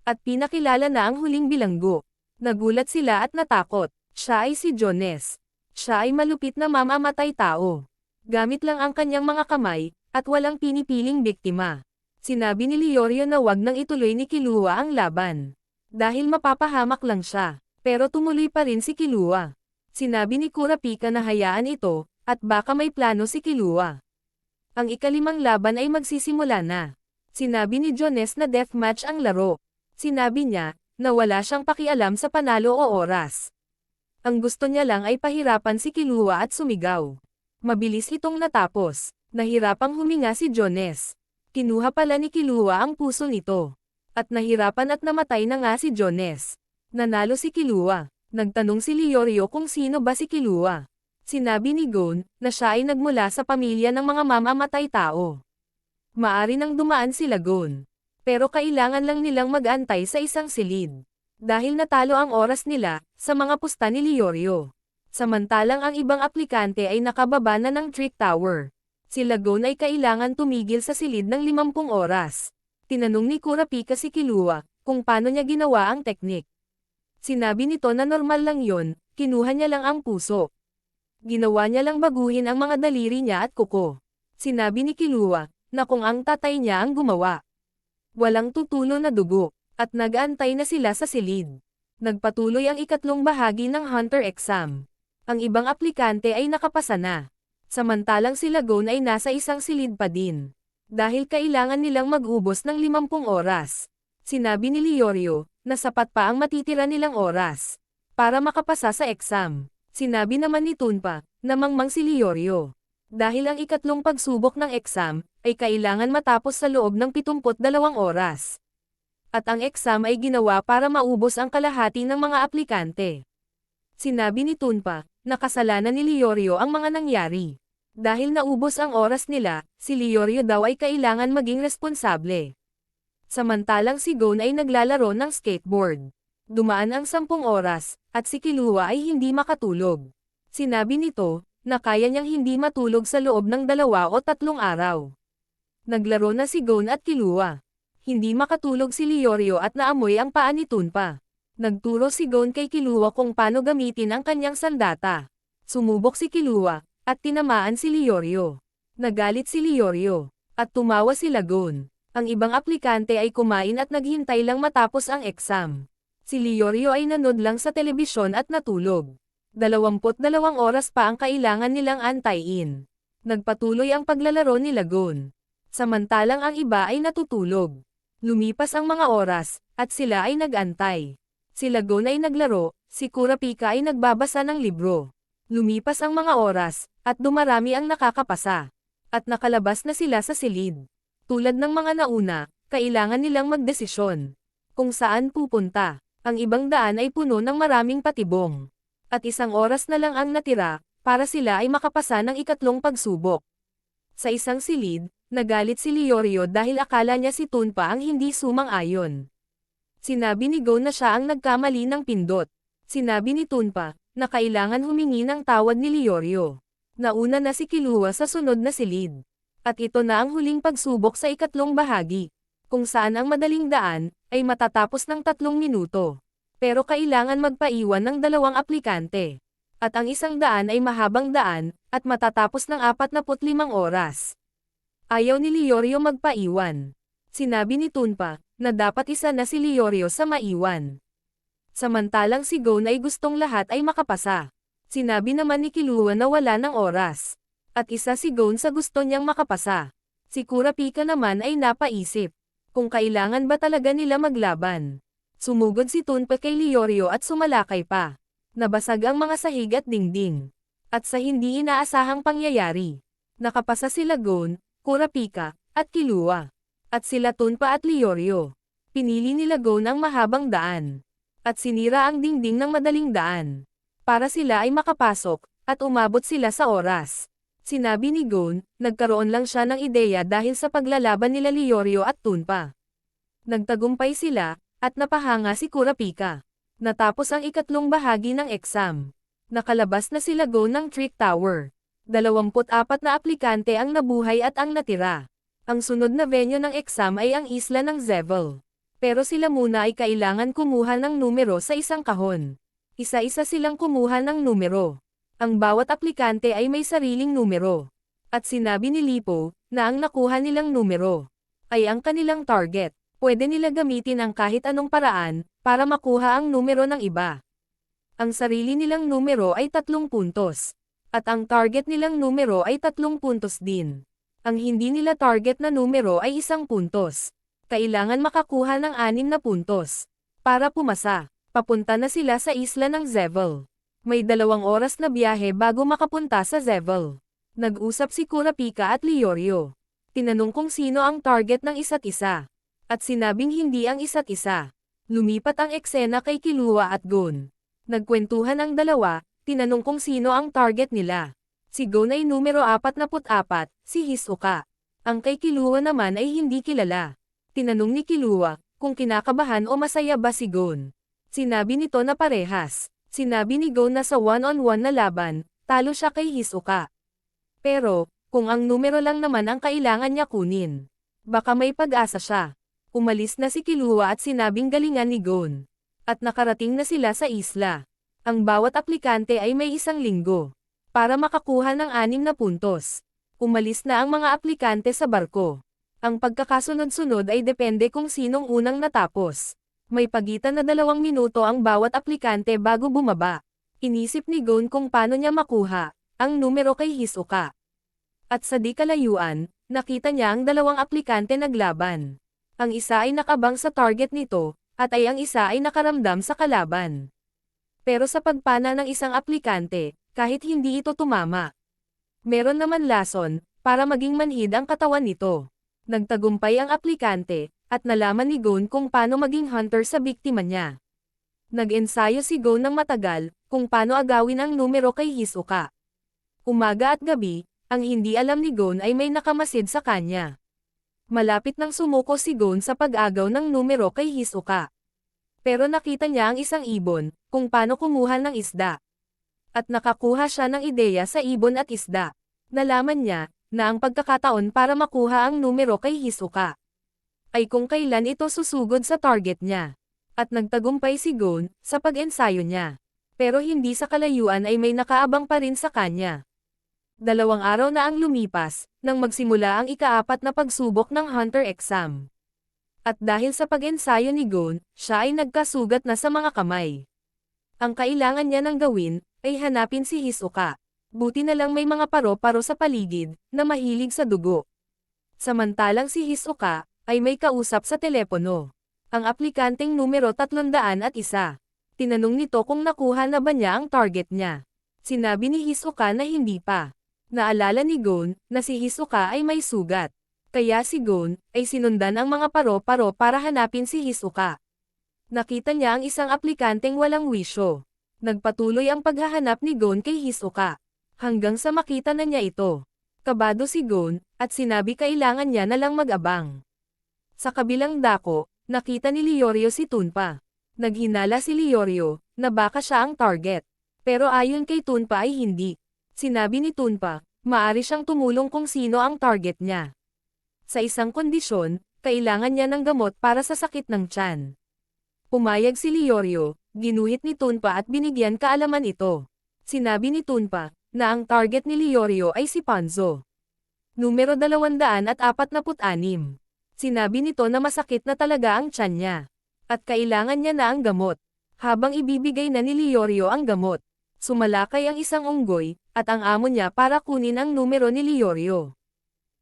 At pinakilala na ang huling bilanggo. Nagulat sila at natakot. Siya ay si Jones. Siya ay malupit na mamamatay tao. Gamit lang ang kanyang mga kamay, at walang pinipiling biktima. Sinabi ni Leorio na wag nang ituloy ni Killua ang laban. Dahil mapapahamak lang siya. Pero tumuloy pa rin si Killua. Sinabi ni Kurapika na hayaan ito, at baka may plano si Killua. Ang ikalimang laban ay magsisimula na. Sinabi ni Jones na deathmatch ang laro. Sinabi niya, na wala siyang pakialam sa panalo o oras. Ang gusto niya lang ay pahirapan si Killua at sumigaw. Mabilis itong natapos. Nahirapang huminga si Jones. Kinuha pala ni Killua ang puso nito. At nahirapan at namatay na nga si Jones. Nanalo si Killua. Nagtanong si Leorio kung sino ba si Killua. Sinabi ni Gon, na siya ay nagmula sa pamilya ng mga mamamatay tao. Maari nang dumaan sila Gon. Pero kailangan lang nilang mag-antay sa isang silid. Dahil natalo ang oras nila, sa mga pusta ni Leorio. Samantalang ang ibang aplikante ay nakababa na ng Trick Tower. Sila Gon ay kailangan tumigil sa silid ng 50 oras. Tinanong ni Kurapika si Killua, kung paano niya ginawa ang teknik. Sinabi nito na normal lang yon, kinuha niya lang ang puso. Ginawa niya lang baguhin ang mga daliri niya at kuko. Sinabi ni Killua, na kung ang tatay niya ang gumawa. Walang tutulo na dugo. At nag-aantay na sila sa silid. Nagpatuloy ang ikatlong bahagi ng Hunter exam. Ang ibang aplikante ay nakapasa na. Samantalang sila Gon ay nasa isang silid pa din. Dahil kailangan nilang mag-ubos ng 50 oras. Sinabi ni Leorio, na sapat pa ang matitira nilang oras. Para makapasa sa exam. Sinabi naman ni Tunpa, na mangmang si Leorio. Dahil ang ikatlong pagsubok ng exam, ay kailangan matapos sa loob ng 72 oras. At ang exam ay ginawa para maubos ang kalahati ng mga aplikante. Sinabi ni Tunpa, na kasalanan ni Leorio ang mga nangyari. Dahil naubos ang oras nila, si Leorio daw ay kailangan maging responsable. Samantalang si Gon ay naglalaro ng skateboard. Dumaan ang 10 oras, at si Killua ay hindi makatulog. Sinabi nito, na kaya niyang hindi matulog sa loob ng 2 o 3 araw. Naglaro na si Gon at Killua. Hindi makatulog si Leorio at naamoy ang paa ni Tunpa. Nagturo si Gon kay Killua kung paano gamitin ang kanyang sandata. Sumubok si Killua, at tinamaan si Leorio. Nagalit si Leorio, at tumawa sila Gon. Ang ibang aplikante ay kumain at naghintay lang matapos ang exam. Si Leorio ay nanood lang sa telebisyon at natulog. 22 oras pa ang kailangan nilang antayin. Nagpatuloy ang paglalaro nila Gon. Samantalang ang iba ay natutulog. Lumipas ang mga oras, at sila ay nag-antay. Sila Gon ay naglaro, si Kurapika ay nagbabasa ng libro. Lumipas ang mga oras, at dumarami ang nakakapasa. At nakalabas na sila sa silid. Tulad ng mga nauna, kailangan nilang magdesisyon. Kung saan pupunta. Ang ibang daan ay puno ng maraming patibong. At 1 oras na lang ang natira, para sila ay makapasa ng ikatlong pagsubok. Sa isang silid, nagalit si Leorio dahil akala niya si Tunpa ang hindi sumang-ayon. Sinabi ni Gon na siya ang nagkamali ng pindot. Sinabi ni Tunpa, na kailangan humingi ng tawad ni Leorio. Nauna na si Killua sa sunod na silid. At ito na ang huling pagsubok sa ikatlong bahagi. Kung saan ang madaling daan, ay matatapos ng 3 minuto. Pero kailangan magpaiwan ng 2 aplikante. At ang isang daan ay mahabang daan, at matatapos ng 45 oras. Ayaw ni Leorio magpaiwan. Sinabi ni Tunpa, na dapat isa na si Leorio sa maiwan. Samantalang si Gon ay gustong lahat ay makapasa. Sinabi naman ni Killua na wala ng oras. At isa si Gon sa gusto niyang makapasa. Si Kurapika naman ay napaisip. Kung kailangan ba talaga nila maglaban. Sumugod si Tunpa kay Leorio at sumalakay pa. Nabasag ang mga sahig at dingding. At sa hindi inaasahang pangyayari. Nakapasa sila Gon, Kurapika, at Killua. At sila Tunpa at Leorio. Pinili nila Gon ang mahabang daan. At sinira ang dingding ng madaling daan. Para sila ay makapasok, at umabot sila sa oras. Sinabi ni Gon, nagkaroon lang siya ng ideya dahil sa paglalaban nila Leorio at Tunpa. Nagtagumpay sila, at napahanga si Kurapika. Natapos ang ikatlong bahagi ng exam. Nakalabas na sila Gon ng Trick Tower. 24 na aplikante ang nabuhay at ang natira. Ang sunod na venue ng exam ay ang isla ng Zevel. Pero sila muna ay kailangan kumuha ng numero sa isang kahon. Isa-isa silang kumuha ng numero. Ang bawat aplikante ay may sariling numero. At sinabi ni Lipo, na ang nakuha nilang numero ay ang kanilang target. Pwede nila gamitin ang kahit anong paraan, para makuha ang numero ng iba. Ang sarili nilang numero ay 3 puntos. At ang target nilang numero ay 3 puntos din. Ang hindi nila target na numero ay 1 puntos. Kailangan makakuha ng 6 na puntos. Para pumasa, papunta na sila sa isla ng Zevel. May 2 oras na biyahe bago makapunta sa Zevel. Nag-usap si Kurapika at Leorio. Tinanong kung sino ang target ng isa't isa. At sinabing hindi ang isa't isa. Lumipat ang eksena kay Killua at Gon. Nagkwentuhan ang dalawa, tinanong kung sino ang target nila. Si Gon ay numero 44, si Hisoka. Ang kay Killua naman ay hindi kilala. Tinanong ni Killua, kung kinakabahan o masaya ba si Gon. Sinabi nito na parehas. Sinabi ni Gon na sa one-on-one na laban, talo siya kay Hisoka. Pero, kung ang numero lang naman ang kailangan niya kunin, baka may pag-asa siya. Umalis na si Killua at sinabing galingan ni Gon. At nakarating na sila sa isla. Ang bawat aplikante ay may 1 linggo para makakuha ng 6 na puntos. Umalis na ang mga aplikante sa barko. Ang pagkakasunod-sunod ay depende kung sinong unang natapos. May pagitan na 2 minuto ang bawat aplikante bago bumaba. Inisip ni Gon kung paano niya makuha ang numero kay Hisoka. At sa di kalayuan, nakita niya ang 2 aplikante naglaban. Ang isa ay nakabang sa target nito, at ang isa ay nakaramdam sa kalaban. Pero sa pagpana ng isang aplikante, kahit hindi ito tumama, meron naman lason, para maging manhid ang katawan nito. Nagtagumpay ang aplikante, at nalaman ni Gon kung paano maging hunter sa biktima niya. Nag-ensayo si Gon ng matagal, kung paano agawin ang numero kay Hisoka. Umaga at gabi, ang hindi alam ni Gon ay may nakamasid sa kanya. Malapit nang sumuko si Gon sa pag-agaw ng numero kay Hisoka. Pero nakita niya ang isang ibon, kung paano kumuha ng isda. At nakakuha siya ng ideya sa ibon at isda. Nalaman niya, na ang pagkakataon para makuha ang numero kay Hisoka ay kung kailan ito susugod sa target niya. At nagtagumpay si Gon, sa pag-ensayo niya. Pero hindi sa kalayuan ay may nakaabang pa rin sa kanya. 2 araw na ang lumipas, nang magsimula ang ika-4 na pagsubok ng Hunter exam. At dahil sa pag-ensayo ni Gon, siya ay nagkasugat na sa mga kamay. Ang kailangan niya nang gawin, ay hanapin si Hisoka. Buti na lang may mga paro-paro sa paligid, na mahilig sa dugo. Samantalang si Hisoka, ay may kausap sa telepono. Ang aplikanteng numero 301. Tinanong nito kung nakuha na ba niya ang target niya. Sinabi ni Hisoka na hindi pa. Naalala ni Gon, na si Hisoka ay may sugat. Kaya si Gon, ay sinundan ang mga paro-paro para hanapin si Hisoka. Nakita niya ang isang aplikanteng walang wisyo. Nagpatuloy ang paghahanap ni Gon kay Hisoka. Hanggang sa makita na niya ito. Kabado si Gon, at sinabi kailangan niya na lang mag-abang. Sa kabilang dako, nakita ni Leorio si Tunpa. Naghinala si Leorio, na baka siya ang target. Pero ayon kay Tunpa ay hindi. Sinabi ni Tunpa, maari siyang tumulong kung sino ang target niya. Sa isang kondisyon, kailangan niya ng gamot para sa sakit ng tiyan. Pumayag si Leorio, ginuhit ni Tunpa at binigyan kaalaman ito. Sinabi ni Tunpa, na ang target ni Leorio ay si Panzo. Numero 246. Sinabi nito na masakit na talaga ang tiyan niya. At kailangan niya na ang gamot. Habang ibibigay na ni Leorio ang gamot, sumalakay ang isang unggoy, at ang amo niya para kunin ang numero ni Leorio.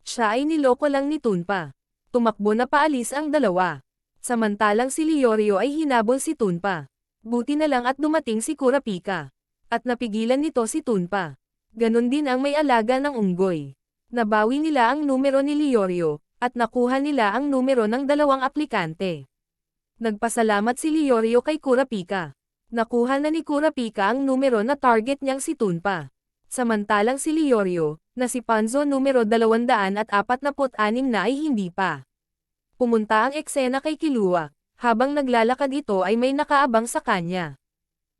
Siya ay niloko lang ni Tunpa. Tumakbo na paalis ang dalawa. Samantalang si Leorio ay hinabol si Tunpa. Buti na lang at dumating si Kurapika. At napigilan nito si Tunpa. Ganon din ang may alaga ng unggoy. Nabawi nila ang numero ni Leorio, at nakuha nila ang numero ng 2 aplikante. Nagpasalamat si Leorio kay Kurapika. Nakuha na ni Kurapika ang numero na target niyang si Tunpa. Samantalang si Leorio, na si Panzo numero 246 na ay hindi pa. Pumunta ang eksena kay Killua. Habang naglalakad ito ay may nakaabang sa kanya.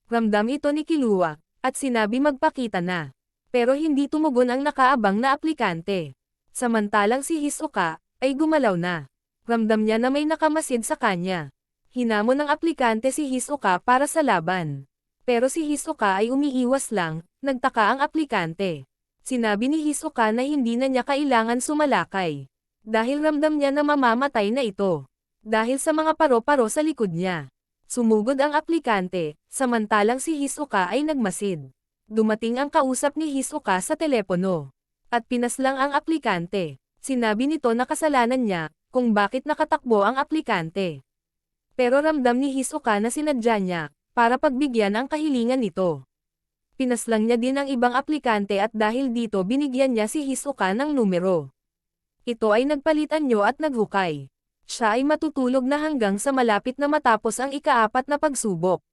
Ramdam ito ni Killua, at sinabi magpakita na. Pero hindi tumugon ang nakaabang na aplikante. Samantalang si Hisoka, ay gumalaw na. Ramdam niya na may nakamasid sa kanya. Hinamon ng aplikante si Hisoka para sa laban. Pero si Hisoka ay umiiwas lang, nagtaka ang aplikante. Sinabi ni Hisoka na hindi na niya kailangan sumalakay. Dahil ramdam niya na mamamatay na ito. Dahil sa mga paro-paro sa likod niya. Sumugod ang aplikante, samantalang si Hisoka ay nagmasid. Dumating ang kausap ni Hisoka sa telepono. At pinaslang ang aplikante. Sinabi nito na kasalanan niya, kung bakit nakatakbo ang aplikante. Pero ramdam ni Hisoka na sinadya niya, para pagbigyan ang kahilingan nito. Pinaslang niya din ang ibang aplikante at dahil dito binigyan niya si Hisoka ng numero. Ito ay nagpalitan niyo at naghukay. Siya ay matutulog na hanggang sa malapit na matapos ang ika-4 na pagsubok.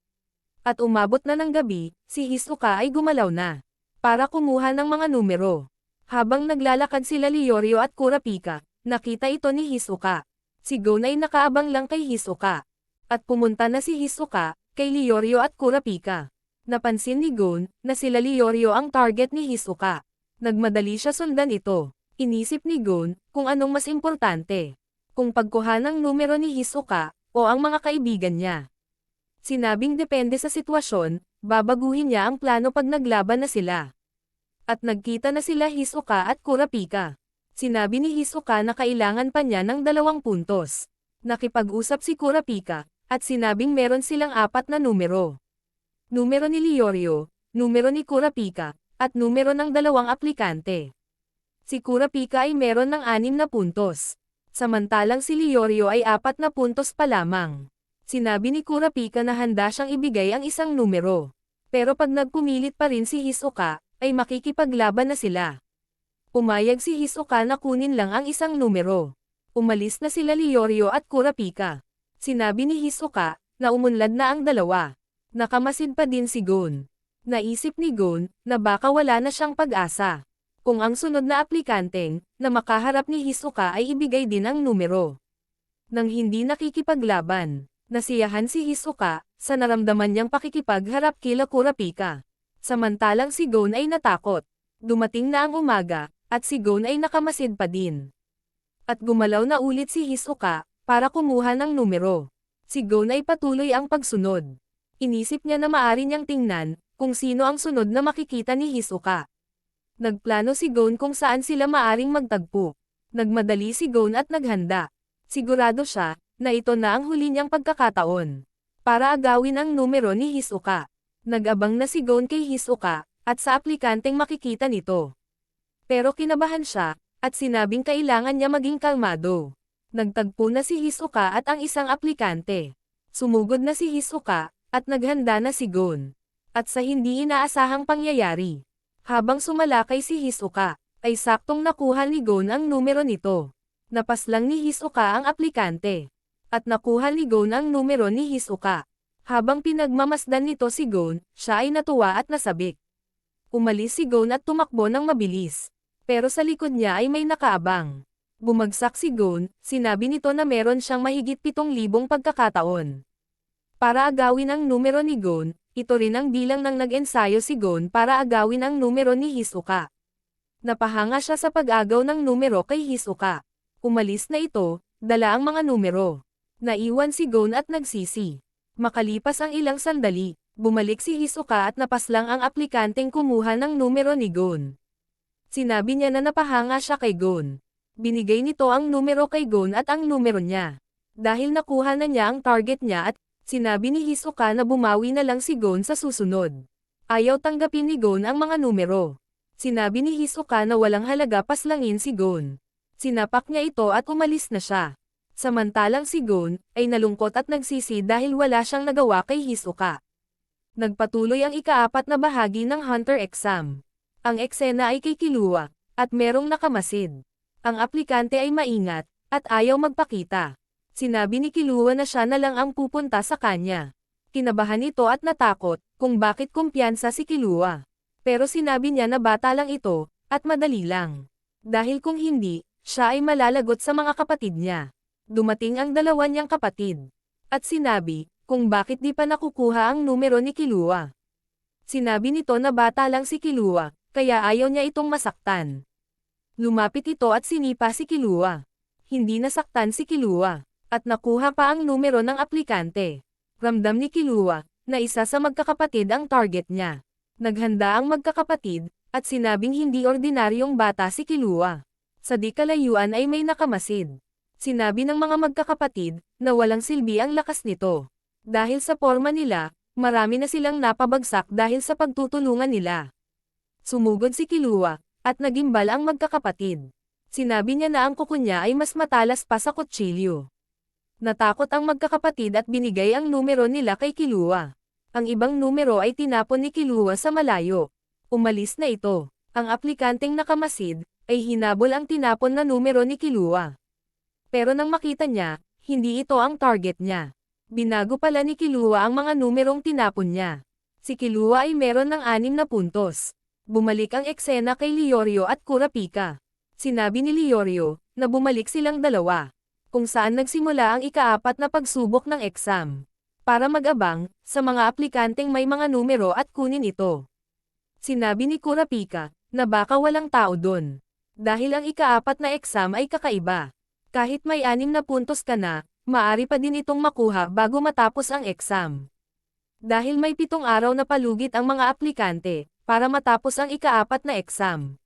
At umabot na ng gabi, si Hisoka ay gumalaw na. Para kumuha ng mga numero. Habang naglalakad sila Leorio at Kurapika, nakita ito ni Hisoka. Si Gon ay nakaabang lang kay Hisoka. At pumunta na si Hisoka, kay Leorio at Kurapika. Napansin ni Gon, na sila Leorio ang target ni Hisoka. Nagmadali siya sundan ito. Inisip ni Gon, kung anong mas importante. Kung pagkuha ng numero ni Hisoka, o ang mga kaibigan niya. Sinabing depende sa sitwasyon, babaguhin niya ang plano pag naglaban na sila. At nagkita na sila Hisoka at Kurapika. Sinabi ni Hisoka na kailangan pa niya ng 2 puntos. Nakipag-usap si Kurapika, at sinabing meron silang 4 na numero. Numero ni Leorio, numero ni Kurapika, at numero ng 2 aplikante. Si Kurapika ay meron ng 6 na puntos. Samantalang si Leorio ay 4 na puntos pa lamang. Sinabi ni Kurapika na handa siyang ibigay ang isang numero. Pero pag nagpumilit pa rin si Hisoka, ay makikipaglaban na sila. Pumayag si Hisoka na kunin lang ang isang numero. Umalis na sila Leorio at Kurapika. Sinabi ni Hisoka, na umunlad na ang 2. Nakamasid pa din si Gon. Naisip ni Gon, na baka wala na siyang pag-asa. Kung ang sunod na aplikanteng, na makaharap ni Hisoka ay ibigay din ang numero. Nang hindi nakikipaglaban, nasiyahan si Hisoka, sa naramdaman niyang pakikipagharap kila Kurapika. Samantalang si Gon ay natakot. Dumating na ang umaga, at si Gon ay nakamasid pa din. At gumalaw na ulit si Hisoka, para kumuha ng numero. Si Gon ay patuloy ang pagsunod. Inisip niya na maari niyang tingnan, kung sino ang sunod na makikita ni Hisoka. Nagplano si Gon kung saan sila maaring magtagpo. Nagmadali si Gon at naghanda. Sigurado siya, na ito na ang huli niyang pagkakataon. Para agawin ang numero ni Hisoka. Nag-abang na si Gon kay Hisoka, at sa aplikanteng makikita nito. Pero kinabahan siya, at sinabing kailangan niya maging kalmado. Nagtagpo na si Hisoka at ang isang aplikante. Sumugod na si Hisoka, at naghanda na si Gon. At sa hindi inaasahang pangyayari. Habang sumalakay si Hisoka, ay saktong nakuha ni Gon ang numero nito. Napaslang ni Hisoka ang aplikante. At nakuha ni Gon ang numero ni Hisoka. Habang pinagmamasdan nito si Gon, siya ay natuwa at nasabik. Umalis si Gon at tumakbo ng mabilis. Pero sa likod niya ay may nakaabang. Bumagsak si Gon, sinabi nito na meron siyang mahigit 7,000 pagkakataon. Para agawin ang numero ni Gon, ito rin ang bilang ng nag-ensayo si Gon para agawin ang numero ni Hisoka. Napahanga siya sa pag-agaw ng numero kay Hisoka. Umalis na ito, dala ang mga numero. Naiwan si Gon at nagsisi. Makalipas ang ilang sandali, bumalik si Hisoka at napaslang ang aplikanteng kumuha ng numero ni Gon. Sinabi niya na napahanga siya kay Gon. Binigay nito ang numero kay Gon at ang numero niya. Dahil nakuha na niya ang target niya at sinabi ni Hisoka na bumawi na lang si Gon sa susunod. Ayaw tanggapin ni Gon ang mga numero. Sinabi ni Hisoka na walang halaga paslangin si Gon. Sinapak niya ito at umalis na siya. Samantalang si Gon, ay nalungkot at nagsisi dahil wala siyang nagawa kay Hisoka. Nagpatuloy ang ika-4 na bahagi ng Hunter exam. Ang eksena ay kay Killua, at merong nakamasid. Ang aplikante ay maingat, at ayaw magpakita. Sinabi ni Killua na siya na lang ang pupunta sa kanya. Kinabahan ito at natakot, kung bakit kumpiyansa si Killua. Pero sinabi niya na bata lang ito, at madali lang. Dahil kung hindi, siya ay malalagot sa mga kapatid niya. Dumating ang 2 niyang kapatid. At sinabi, kung bakit di pa nakukuha ang numero ni Killua. Sinabi nito na bata lang si Killua, kaya ayaw niya itong masaktan. Lumapit ito at sinipa si Killua. Hindi nasaktan si Killua, at nakuha pa ang numero ng aplikante. Ramdam ni Killua, na isa sa magkakapatid ang target niya. Naghanda ang magkakapatid, at sinabing hindi ordinaryong bata si Killua. Sa di kalayuan ay may nakamasid. Sinabi ng mga magkakapatid, na walang silbi ang lakas nito. Dahil sa porma nila, marami na silang napabagsak dahil sa pagtutulungan nila. Sumugod si Killua, at nagimbal ang magkakapatid. Sinabi niya na ang kuko niya ay mas matalas pa sa kutsilyo. Natakot ang magkakapatid at binigay ang numero nila kay Killua. Ang ibang numero ay tinapon ni Killua sa malayo. Umalis na ito. Ang aplikanteng nakamasid, ay hinabol ang tinapon na numero ni Killua. Pero nang makita niya, hindi ito ang target niya. Binago pala ni Killua ang mga numerong tinapon niya. Si Killua ay meron ng 6 na puntos. Bumalik ang eksena kay Leorio at Kurapika. Sinabi ni Leorio, na bumalik silang dalawa. Kung saan nagsimula ang ika-4 na pagsubok ng exam. Para mag-abang, sa mga aplikanteng may mga numero at kunin ito. Sinabi ni Kurapika, na baka walang tao doon. Dahil ang ika-4 na exam ay kakaiba. Kahit may 6 na puntos ka na, maari pa din itong makuha bago matapos ang exam. Dahil may 7 araw na palugit ang mga aplikante, para matapos ang ika-4 na exam.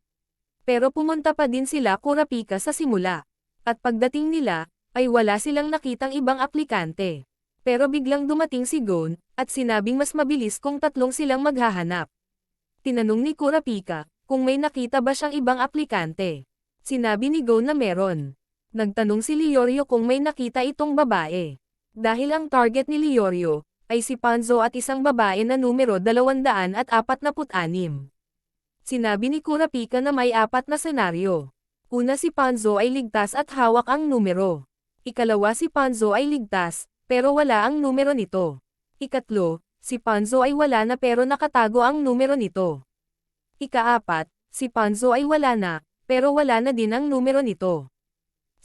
Pero pumunta pa din sila Kurapika sa simula. At pagdating nila, ay wala silang nakitang ibang aplikante. Pero biglang dumating si Gon, at sinabing mas mabilis kung 3 silang maghahanap. Tinanong ni Kurapika, kung may nakita ba siyang ibang aplikante. Sinabi ni Gon na meron. Nagtanong si Leorio kung may nakita itong babae. Dahil ang target ni Leorio, ay si Panzo at isang babae na numero 246. Sinabi ni Kurapika na may 4 na senaryo. Una si Panzo ay ligtas at hawak ang numero. Ikalawa si Panzo ay ligtas, pero wala ang numero nito. Ikatlo, si Panzo ay wala na pero nakatago ang numero nito. Ika-4, si Panzo ay wala na, pero wala na din ang numero nito.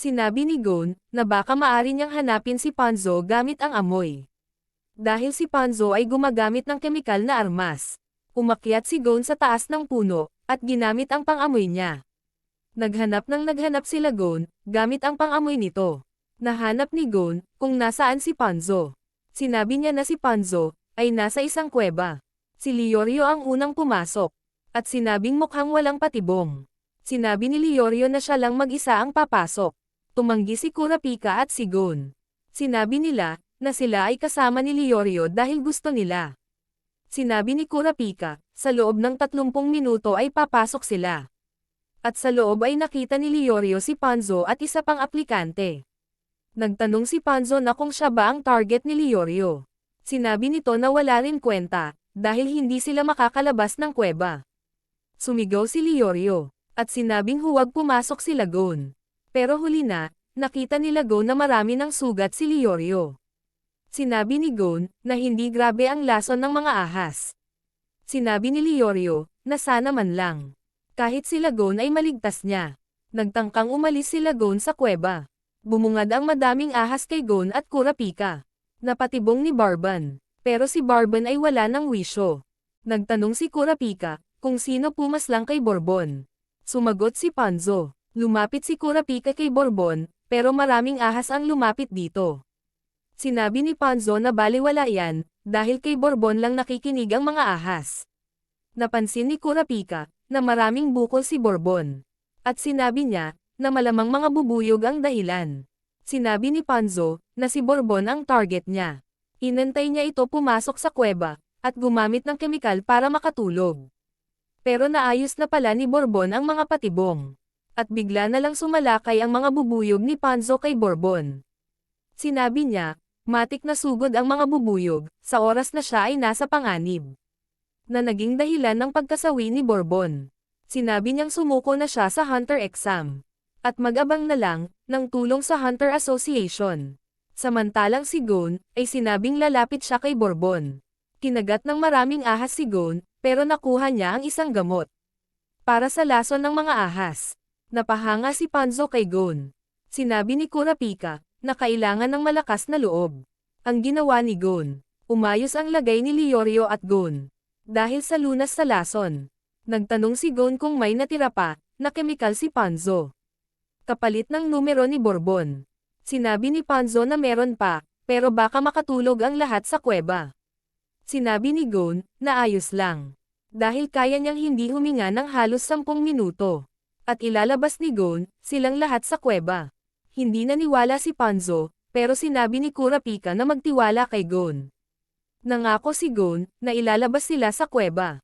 Sinabi ni Gon, na baka maari niyang hanapin si Panzo gamit ang amoy. Dahil si Panzo ay gumagamit ng kemikal na armas. Umakyat si Gon sa taas ng puno, at ginamit ang pang-amoy niya. Naghanap sila Gon, gamit ang pang-amoy nito. Nahanap ni Gon, kung nasaan si Panzo. Sinabi niya na si Panzo, ay nasa isang kuweba. Si Leorio ang unang pumasok. At sinabing mukhang walang patibong. Sinabi ni Leorio na siya lang mag-isa ang papasok. Tumanggi si Kurapika at si Gon. Sinabi nila, na sila ay kasama ni Leorio dahil gusto nila. Sinabi ni Kurapika, sa loob ng 30 minuto ay papasok sila. At sa loob ay nakita ni Leorio si Panzo at isa pang aplikante. Nagtanong si Panzo na kung siya ba ang target ni Leorio. Sinabi nito na wala rin kwenta, dahil hindi sila makakalabas ng kuweba. Sumigaw si Leorio, at sinabing huwag pumasok sila Gon. Pero huli na, nakita nila Gon na marami ng sugat si Leorio. Sinabi ni Gon, na hindi grabe ang lason ng mga ahas. Sinabi ni Leorio, na sana man lang. Kahit sila Gon ay maligtas niya. Nagtangkang umalis sila Gon sa kuweba. Bumungad ang madaming ahas kay Gon at Kurapika. Napatibong ni Barban. Pero si Barban ay wala ng wisyo. Nagtanong si Kurapika, kung sino pumaslang kay Borbon. Sumagot si Panzo. Lumapit si Kurapika kay Borbon, pero maraming ahas ang lumapit dito. Sinabi ni Panzo na baliwala yan, dahil kay Borbon lang nakikinig ang mga ahas. Napansin ni Kurapika, na maraming bukol si Borbon. At sinabi niya, na malamang mga bubuyog ang dahilan. Sinabi ni Panzo, na si Borbon ang target niya. Inantay niya ito pumasok sa kuweba, at gumamit ng kemikal para makatulog. Pero naayos na pala ni Borbon ang mga patibong. At bigla na lang sumalakay ang mga bubuyog ni Panzo kay Borbon. Sinabi niya, matik na sugod ang mga bubuyog, sa oras na siya ay nasa panganib. Na naging dahilan ng pagkasawi ni Borbon. Sinabi niyang sumuko na siya sa Hunter exam. At mag-abang na lang, ng tulong sa Hunter Association. Samantalang si Gon, ay sinabing lalapit siya kay Borbon. Kinagat ng maraming ahas si Gon, pero nakuha niya ang isang gamot. Para sa lason ng mga ahas. Napahanga si Panzo kay Gon. Sinabi ni Kurapika, na kailangan ng malakas na loob. Ang ginawa ni Gon, umayos ang lagay ni Leorio at Gon. Dahil sa lunas sa lason. Nagtanong si Gon kung may natira pa, na kemikal si Panzo. Kapalit ng numero ni Bourbon. Sinabi ni Panzo na meron pa, pero baka makatulog ang lahat sa kuweba. Sinabi ni Gon, na ayos lang. Dahil kaya niyang hindi huminga ng halos 10 minuto. At ilalabas ni Gon, silang lahat sa kuweba. Hindi naniwala si Panzo, pero sinabi ni Kurapika na magtiwala kay Gon. Nangako si Gon, na ilalabas sila sa kuweba.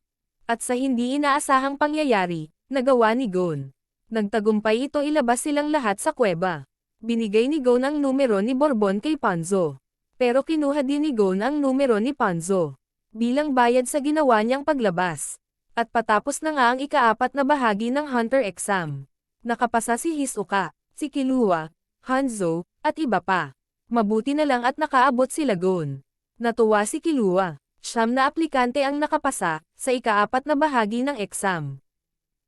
At sa hindi inaasahang pangyayari, nagawa ni Gon. Nagtagumpay ito ilabas silang lahat sa kuweba. Binigay ni Gon ang numero ni Bourbon kay Panzo. Pero kinuha din ni Gon ang numero ni Panzo. Bilang bayad sa ginawa niyang paglabas. At patapos na nga ang ika-4 na bahagi ng Hunter exam. Nakapasa si Hisoka, si Killua, Hanzo, at iba pa. Mabuti na lang at nakaabot sila Gon. Natuwa si Killua. 9 na aplikante ang nakapasa, sa ika-4 na bahagi ng exam.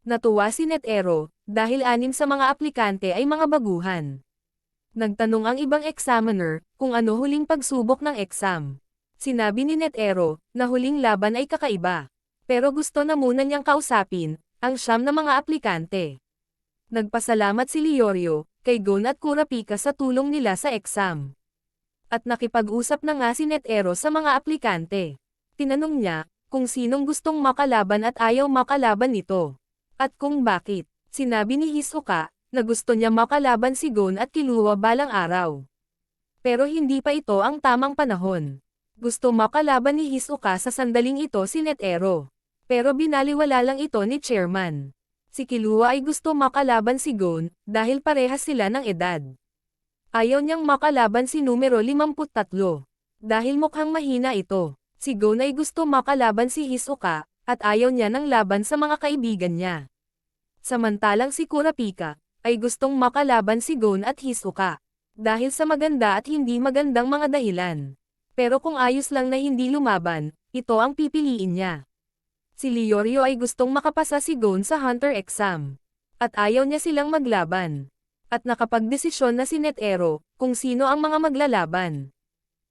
Natuwa si Netero, dahil 6 sa mga aplikante ay mga baguhan. Nagtanong ang ibang examiner, kung ano huling pagsubok ng exam. Sinabi ni Netero, na huling laban ay kakaiba. Pero gusto na muna niyang kausapin, ang 9 na mga aplikante. Nagpasalamat si Leorio, kay Gon at Kurapika sa tulong nila sa exam. At nakipag-usap na nga si Netero sa mga aplikante. Tinanong niya, kung sinong gustong makalaban at ayaw makalaban nito. At kung bakit. Sinabi ni Hisoka, na gusto niya makalaban si Gon at Killua balang araw. Pero hindi pa ito ang tamang panahon. Gusto makalaban ni Hisoka sa sandaling ito si Netero. Pero binaliwala lang ito ni Chairman. Si Killua ay gusto makalaban si Gon, dahil parehas sila ng edad. Ayaw niyang makalaban si numero 53. Dahil mukhang mahina ito. Si Gon ay gusto makalaban si Hisoka, at ayaw niya ng laban sa mga kaibigan niya. Samantalang si Kurapika, ay gustong makalaban si Gon at Hisoka. Dahil sa maganda at hindi magandang mga dahilan. Pero kung ayos lang na hindi lumaban, ito ang pipiliin niya. Si Leorio ay gustong makapasa si Gon sa Hunter exam. At ayaw niya silang maglaban. At nakapagdesisyon na si Netero, kung sino ang mga maglalaban.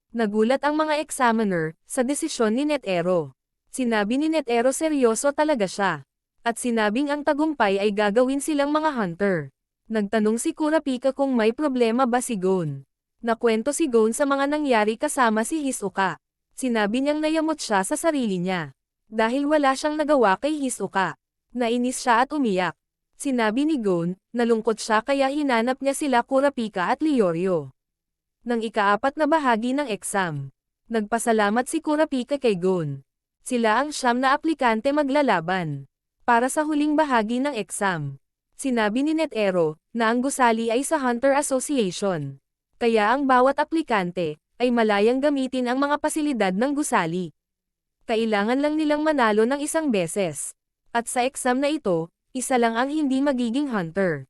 Nagulat ang mga examiner, sa desisyon ni Netero. Sinabi ni Netero seryoso talaga siya. At sinabing ang tagumpay ay gagawin silang mga hunter. Nagtanong si Kurapika kung may problema ba si Gon. Nakwento si Gon sa mga nangyari kasama si Hisoka. Sinabi niyang nayamot siya sa sarili niya. Dahil wala siyang nagawa kay Hisoka. Nainis siya at umiyak. Sinabi ni Gon, nalungkot siya kaya hinanap niya sila Kurapika at Leorio. Nang ika-4 na bahagi ng exam. Nagpasalamat si Kurapika kay Gon. Sila ang 9 na aplikante maglalaban. Para sa huling bahagi ng exam. Sinabi ni Netero, na ang gusali ay sa Hunter Association. Kaya ang bawat aplikante, ay malayang gamitin ang mga pasilidad ng gusali. Kailangan lang nilang manalo ng 1 beses. At sa exam na ito, isa lang ang hindi magiging hunter.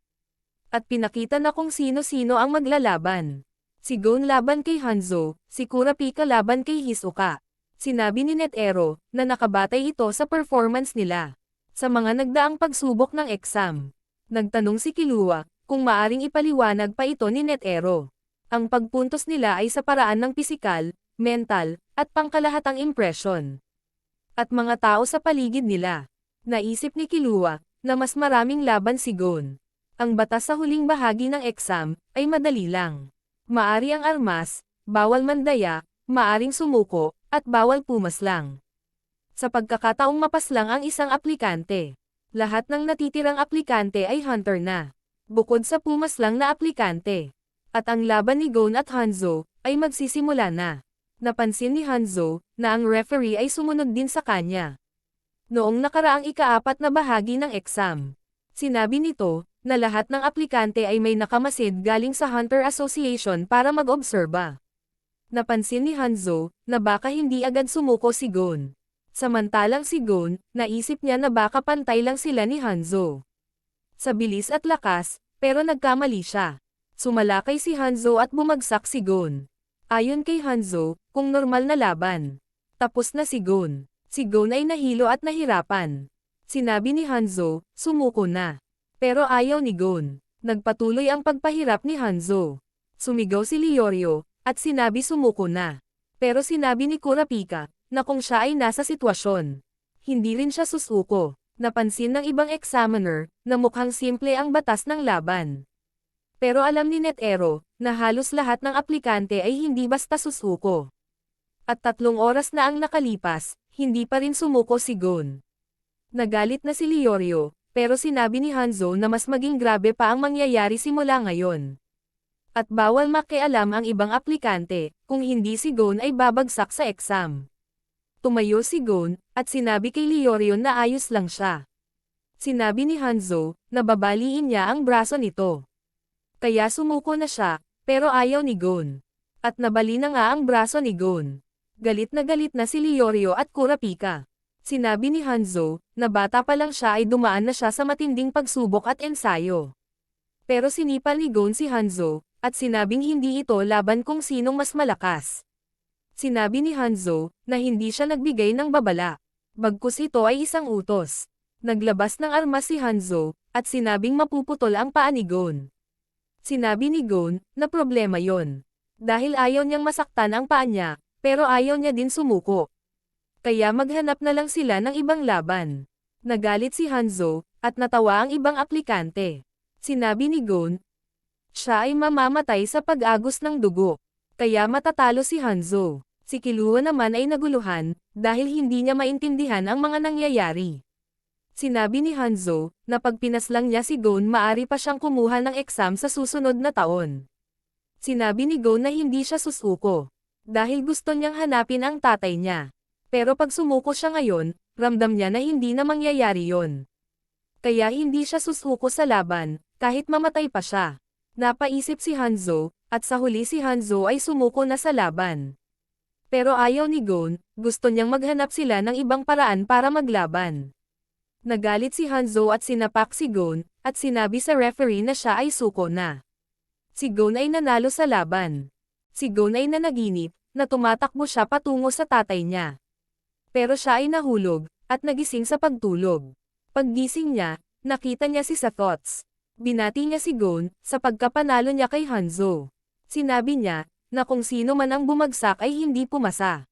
At pinakita na kung sino-sino ang maglalaban. Si Gon laban kay Hanzo, si Kurapika laban kay Hisoka. Sinabi ni Netero, na nakabatay ito sa performance nila. Sa mga nagdaang pagsubok ng exam. Nagtanong si Killua, kung maaring ipaliwanag pa ito ni Netero. Ang pagpuntos nila ay sa paraan ng pisikal, mental, at pangkalahatang impression. At mga tao sa paligid nila. Naisip ni Killua, na mas maraming laban si Gon. Ang batas sa huling bahagi ng exam, ay madali lang. Maari ang armas, bawal mandaya, maaring sumuko, at bawal pumaslang. Sa pagkakataong mapaslang ang isang aplikante, lahat ng natitirang aplikante ay hunter na. Bukod sa pumaslang na aplikante. At ang laban ni Gon at Hanzo, ay magsisimula na. Napansin ni Hanzo, na ang referee ay sumunod din sa kanya. Noong nakaraang ika-4 na bahagi ng exam. Sinabi nito, na lahat ng aplikante ay may nakamasid galing sa Hunter Association para mag-obserba. Napansin ni Hanzo, na baka hindi agad sumuko si Gon. Samantalang si Gon, naisip niya na baka pantay lang sila ni Hanzo. Sa bilis at lakas, pero nagkamali siya. Sumalakay si Hanzo at bumagsak si Gon. Ayon kay Hanzo, kung normal na laban. Tapos na si Gon. Si Gon ay nahilo at nahirapan. Sinabi ni Hanzo, sumuko na. Pero ayaw ni Gon. Nagpatuloy ang pagpahirap ni Hanzo. Sumigaw si Leorio, at sinabi sumuko na. Pero sinabi ni Kurapika, na kung siya ay nasa sitwasyon, hindi rin siya susuko. Napansin ng ibang examiner, na mukhang simple ang batas ng laban. Pero alam ni Netero, na halos lahat ng aplikante ay hindi basta susuko. At 3 oras na ang nakalipas, hindi pa rin sumuko si Gon. Nagalit na si Leorio, pero sinabi ni Hanzo na mas maging grabe pa ang mangyayari simula ngayon. At bawal makialam ang ibang aplikante, kung hindi si Gon ay babagsak sa exam. Tumayo si Gon, at sinabi kay Leorio na ayos lang siya. Sinabi ni Hanzo, na babaliin niya ang braso nito. Kaya sumuko na siya, pero ayaw ni Gon. At nabali na nga ang braso ni Gon. Galit na si Leorio at Kurapika. Sinabi ni Hanzo, na bata pa lang siya ay dumaan na siya sa matinding pagsubok at ensayo. Pero sinipal ni Gon si Hanzo, at sinabing hindi ito laban kung sinong mas malakas. Sinabi ni Hanzo, na hindi siya nagbigay ng babala. Bagkus ito ay isang utos. Naglabas ng armas si Hanzo, at sinabing mapuputol ang paa ni Gon. Sinabi ni Gon, na problema yon. Dahil ayaw niyang masaktan ang paa niya, pero ayaw niya din sumuko. Kaya maghanap na lang sila ng ibang laban. Nagalit si Hanzo, at natawa ang ibang aplikante. Sinabi ni Gon, siya ay mamamatay sa pag-agos ng dugo. Kaya matatalo si Hanzo. Si Killua naman ay naguluhan, dahil hindi niya maintindihan ang mga nangyayari. Sinabi ni Hanzo, na pag pinaslang niya si Gon maari pa siyang kumuha ng exam sa susunod na taon. Sinabi ni Gon na hindi siya susuko. Dahil gusto niyang hanapin ang tatay niya. Pero pag sumuko siya ngayon, ramdam niya na hindi na mangyayari yon. Kaya hindi siya susuko sa laban, kahit mamatay pa siya. Napaisip si Hanzo, at sa huli si Hanzo ay sumuko na sa laban. Pero ayaw ni Gon, gusto niyang maghanap sila ng ibang paraan para maglaban. Nagalit si Hanzo at sinapak si Gon, at sinabi sa referee na siya ay suko na. Si Gon ay nanalo sa laban. Si Gon ay nanaginip, na tumatakbo siya patungo sa tatay niya. Pero siya ay nahulog, at nagising sa pagtulog. Paggising niya, nakita niya si Satots. Binati niya si Gon, sa pagkapanalo niya kay Hanzo. Sinabi niya, na kung sino man ang bumagsak ay hindi pumasa.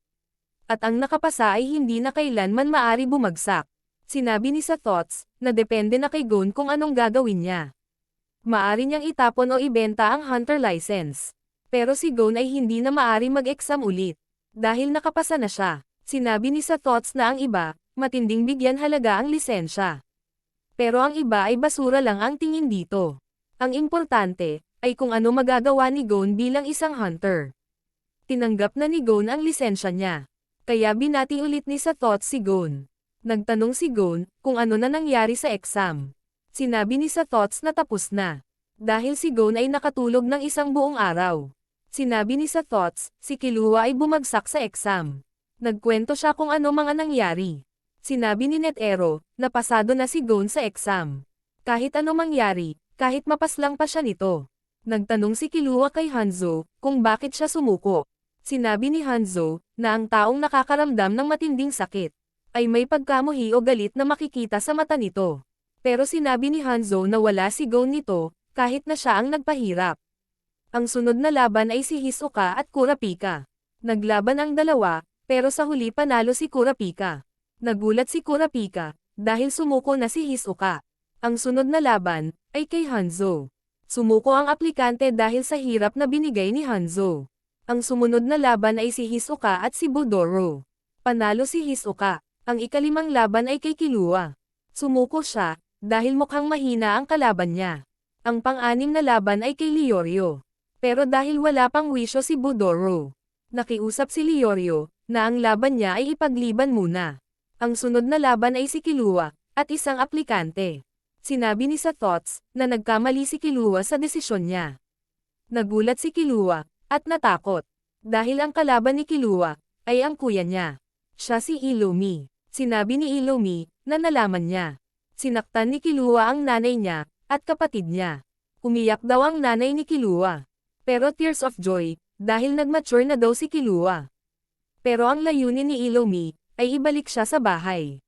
At ang nakapasa ay hindi na kailanman maari bumagsak. Sinabi ni Satots, na depende na kay Gon kung anong gagawin niya. Maari niyang itapon o ibenta ang hunter license. Pero si Gon ay hindi na maari mag-exam ulit. Dahil nakapasa na siya. Sinabi ni Satots na ang iba, matinding bigyan halaga ang lisensya. Pero ang iba ay basura lang ang tingin dito. Ang importante, ay kung ano magagawa ni Gon bilang isang hunter. Tinanggap na ni Gon ang lisensya niya. Kaya binati ulit ni Satots si Gon. Nagtanong si Gon, kung ano na nangyari sa exam. Sinabi ni Satots na tapos na. Dahil si Gon ay nakatulog ng isang buong araw. Sinabi ni Satots, si Killua ay bumagsak sa exam. Nagkwento siya kung ano mga nangyari. Sinabi ni Netero, na pasado na si Gon sa exam. Kahit ano mangyari, kahit mapaslang pa siya nito. Nagtanong si Killua kay Hanzo, kung bakit siya sumuko. Sinabi ni Hanzo, na ang taong nakakaramdam ng matinding sakit, ay may pagkamuhi o galit na makikita sa mata nito. Pero sinabi ni Hanzo na wala si Gon nito, kahit na siya ang nagpahirap. Ang sunod na laban ay si Hisoka at Kurapika. Naglaban ang dalawa, pero sa huli panalo si Kurapika. Nagulat si Kurapika, dahil sumuko na si Hisoka. Ang sunod na laban, ay kay Hanzo. Sumuko ang aplikante dahil sa hirap na binigay ni Hanzo. Ang sumunod na laban ay si Hisoka at si Budoro. Panalo si Hisoka. Ang ikalimang laban ay kay Killua. Sumuko siya, dahil mukhang mahina ang kalaban niya. Ang pang-anim na laban ay kay Leorio. Pero dahil wala pang wisyo si Budoro, nakiusap si Leorio, na ang laban niya ay ipagliban muna. Ang sunod na laban ay si Killua, at isang aplikante. Sinabi ni Satots, na nagkamali si Killua sa desisyon niya. Nagulat si Killua, at natakot. Dahil ang kalaban ni Killua, ay ang kuya niya. Siya si Illumi. Sinabi ni Illumi, na nalaman niya. Sinaktan ni Killua ang nanay niya, at kapatid niya. Umiyak daw ang nanay ni Killua. Pero tears of joy, dahil nagmature na daw si Killua. Pero ang layunin ni Illumi, ay ibalik siya sa bahay.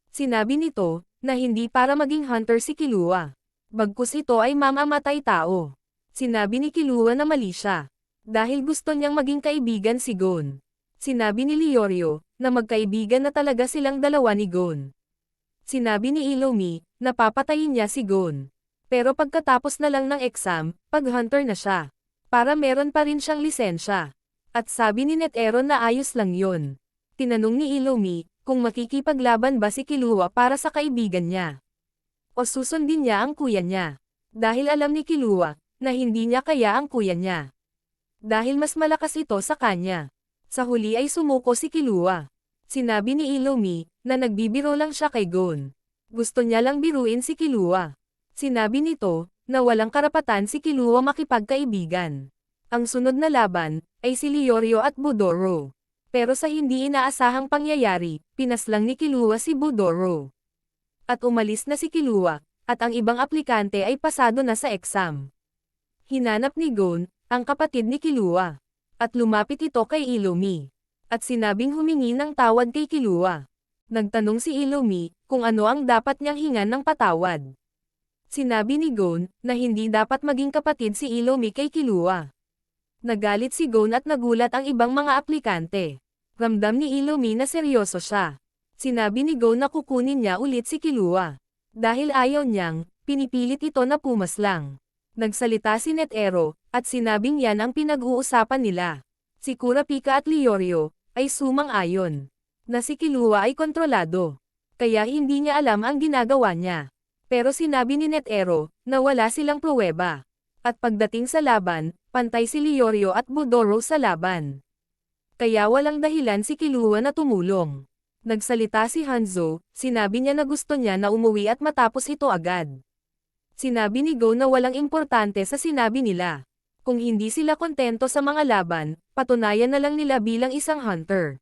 Sinabi nito, na hindi para maging hunter si Killua. Bagkus ito ay mamamatay tao. Sinabi ni Killua na mali siya. Dahil gusto niyang maging kaibigan si Gon. Sinabi ni Leorio, na magkaibigan na talaga silang dalawa ni Gon. Sinabi ni Ilomi, napapatayin niya si Gon. Pero pagkatapos na lang ng exam, pag-hunter na siya. Para meron pa rin siyang lisensya. At sabi ni Netero na ayos lang yun. Tinanong ni Ilomi, kung makikipaglaban ba si Killua para sa kaibigan niya. O susundin niya ang kuya niya. Dahil alam ni Killua, na hindi niya kaya ang kuya niya. Dahil mas malakas ito sa kanya. Sa huli ay sumuko si Killua. Sinabi ni Ilomi, na nagbibiro lang siya kay Gon. Gusto niya lang biruin si Killua. Sinabi nito, na walang karapatan si Killua makipagkaibigan. Ang sunod na laban, ay si Leorio at Budoro. Pero sa hindi inaasahang pangyayari, pinaslang ni Killua si Budoro. At umalis na si Killua, at ang ibang aplikante ay pasado na sa exam. Hinanap ni Gon, ang kapatid ni Killua. At lumapit ito kay Ilomi. At sinabing humingi ng tawad kay Killua. Nagtanong si Ilomi, kung ano ang dapat niyang hingan ng patawad. Sinabi ni Gon, na hindi dapat maging kapatid si Ilomi kay Killua. Nagalit si Gon at nagulat ang ibang mga aplikante. Ramdam ni Ilomi na seryoso siya. Sinabi ni Gon na kukunin niya ulit si Killua. Dahil ayaw niyang, pinipilit ito na pumaslang. Nagsalita si Netero, at sinabing yan ang pinag-uusapan nila. Si Kurapika at Leorio, ay sumang-ayon. Na si Killua ay kontrolado. Kaya hindi niya alam ang ginagawa niya. Pero sinabi ni Netero, na wala silang pruweba. At pagdating sa laban, pantay si Leorio at Budoro sa laban. Kaya walang dahilan si Killua na tumulong. Nagsalita si Hanzo, sinabi niya na gusto niya na umuwi at matapos ito agad. Sinabi ni Gon na walang importante sa sinabi nila. Kung hindi sila kontento sa mga laban, patunayan na lang nila bilang isang hunter.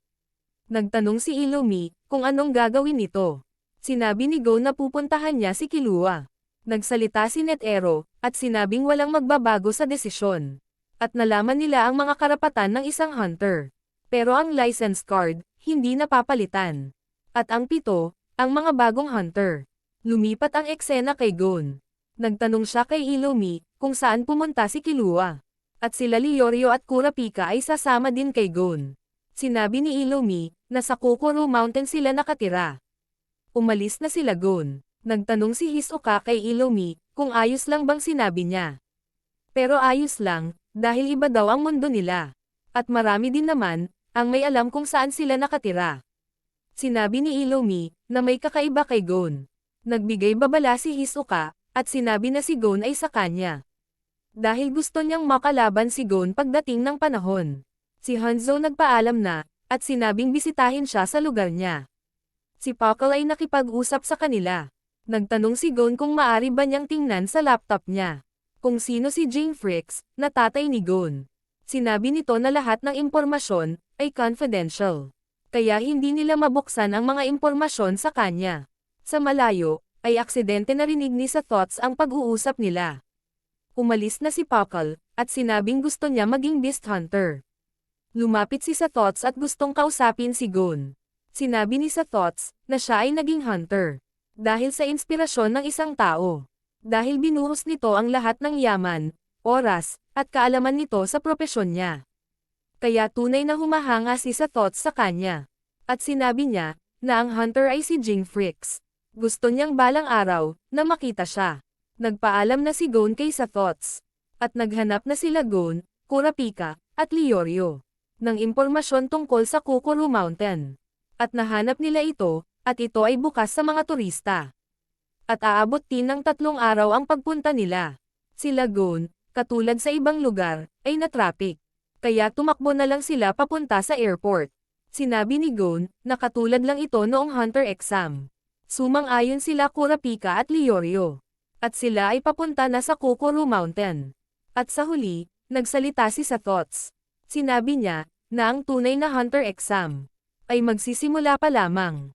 Nagtanong si Ilomi, kung anong gagawin nito. Sinabi ni Gon na pupuntahan niya si Killua. Nagsalita si Netero, at sinabing walang magbabago sa desisyon. At nalaman nila ang mga karapatan ng isang hunter. Pero ang license card, hindi napapalitan. At ang 7, ang mga bagong hunter. Lumipat ang eksena kay Gon. Nagtanong siya kay Ilomi, kung saan pumunta si Killua. At sila Leorio at Kurapika ay sasama din kay Gon. Sinabi ni Ilomi, na sa Kokoro Mountain sila nakatira. Umalis na sila Gon. Nagtanong si Hisoka kay Ilomi, kung ayos lang bang sinabi niya. Pero ayos lang, dahil iba daw ang mundo nila. At marami din naman, ang may alam kung saan sila nakatira. Sinabi ni Ilomi, na may kakaiba kay Gon. Nagbigay babala si Hisoka, at sinabi na si Gon ay sa kanya. Dahil gusto niyang makalaban si Gon pagdating ng panahon. Si Hanzo nagpaalam na, at sinabing bisitahin siya sa lugar niya. Si Pakal ay nakipag-usap sa kanila. Nagtanong si Gon kung maari ba niyang tingnan sa laptop niya. Kung sino si Jing Fricks, na tatay ni Gon. Sinabi nito na lahat ng impormasyon, ay confidential. Kaya hindi nila mabuksan ang mga impormasyon sa kanya. Sa malayo, ay aksidente narinig ni sa Thoughts ang pag-uusap nila. Umalis na si Pakal, at sinabing gusto niya maging beast hunter. Lumapit si sa Thoughts at gustong kausapin si Gon. Sinabi ni sa Thoughts, na siya ay naging hunter. Dahil sa inspirasyon ng isang tao. Dahil binuhos nito ang lahat ng yaman, oras, at kaalaman nito sa propesyon niya. Kaya tunay na humahanga si sa Thoughts sa kanya. At sinabi niya, na ang hunter ay si Jing Fricks. Gusto niyang balang araw, na makita siya. Nagpaalam na si Gon kay sa Thoughts. At naghanap na sila Gon, Kurapika, at Leorio. Ng impormasyon tungkol sa Kokoro Mountain. At nahanap nila ito, at ito ay bukas sa mga turista. At aabot din ng 3 araw ang pagpunta nila. Sila Gon, katulad sa ibang lugar, ay na-traffic. Kaya tumakbo na lang sila papunta sa airport. Sinabi ni Gon, na katulad lang ito noong hunter exam. Sumang-ayon sila Kurapika at Leorio. At sila ay papunta na sa Kokoro Mountain. At sa huli, nagsalita si sa Thoughts. Sinabi niya, na ang tunay na hunter exam ay magsisimula pa lamang.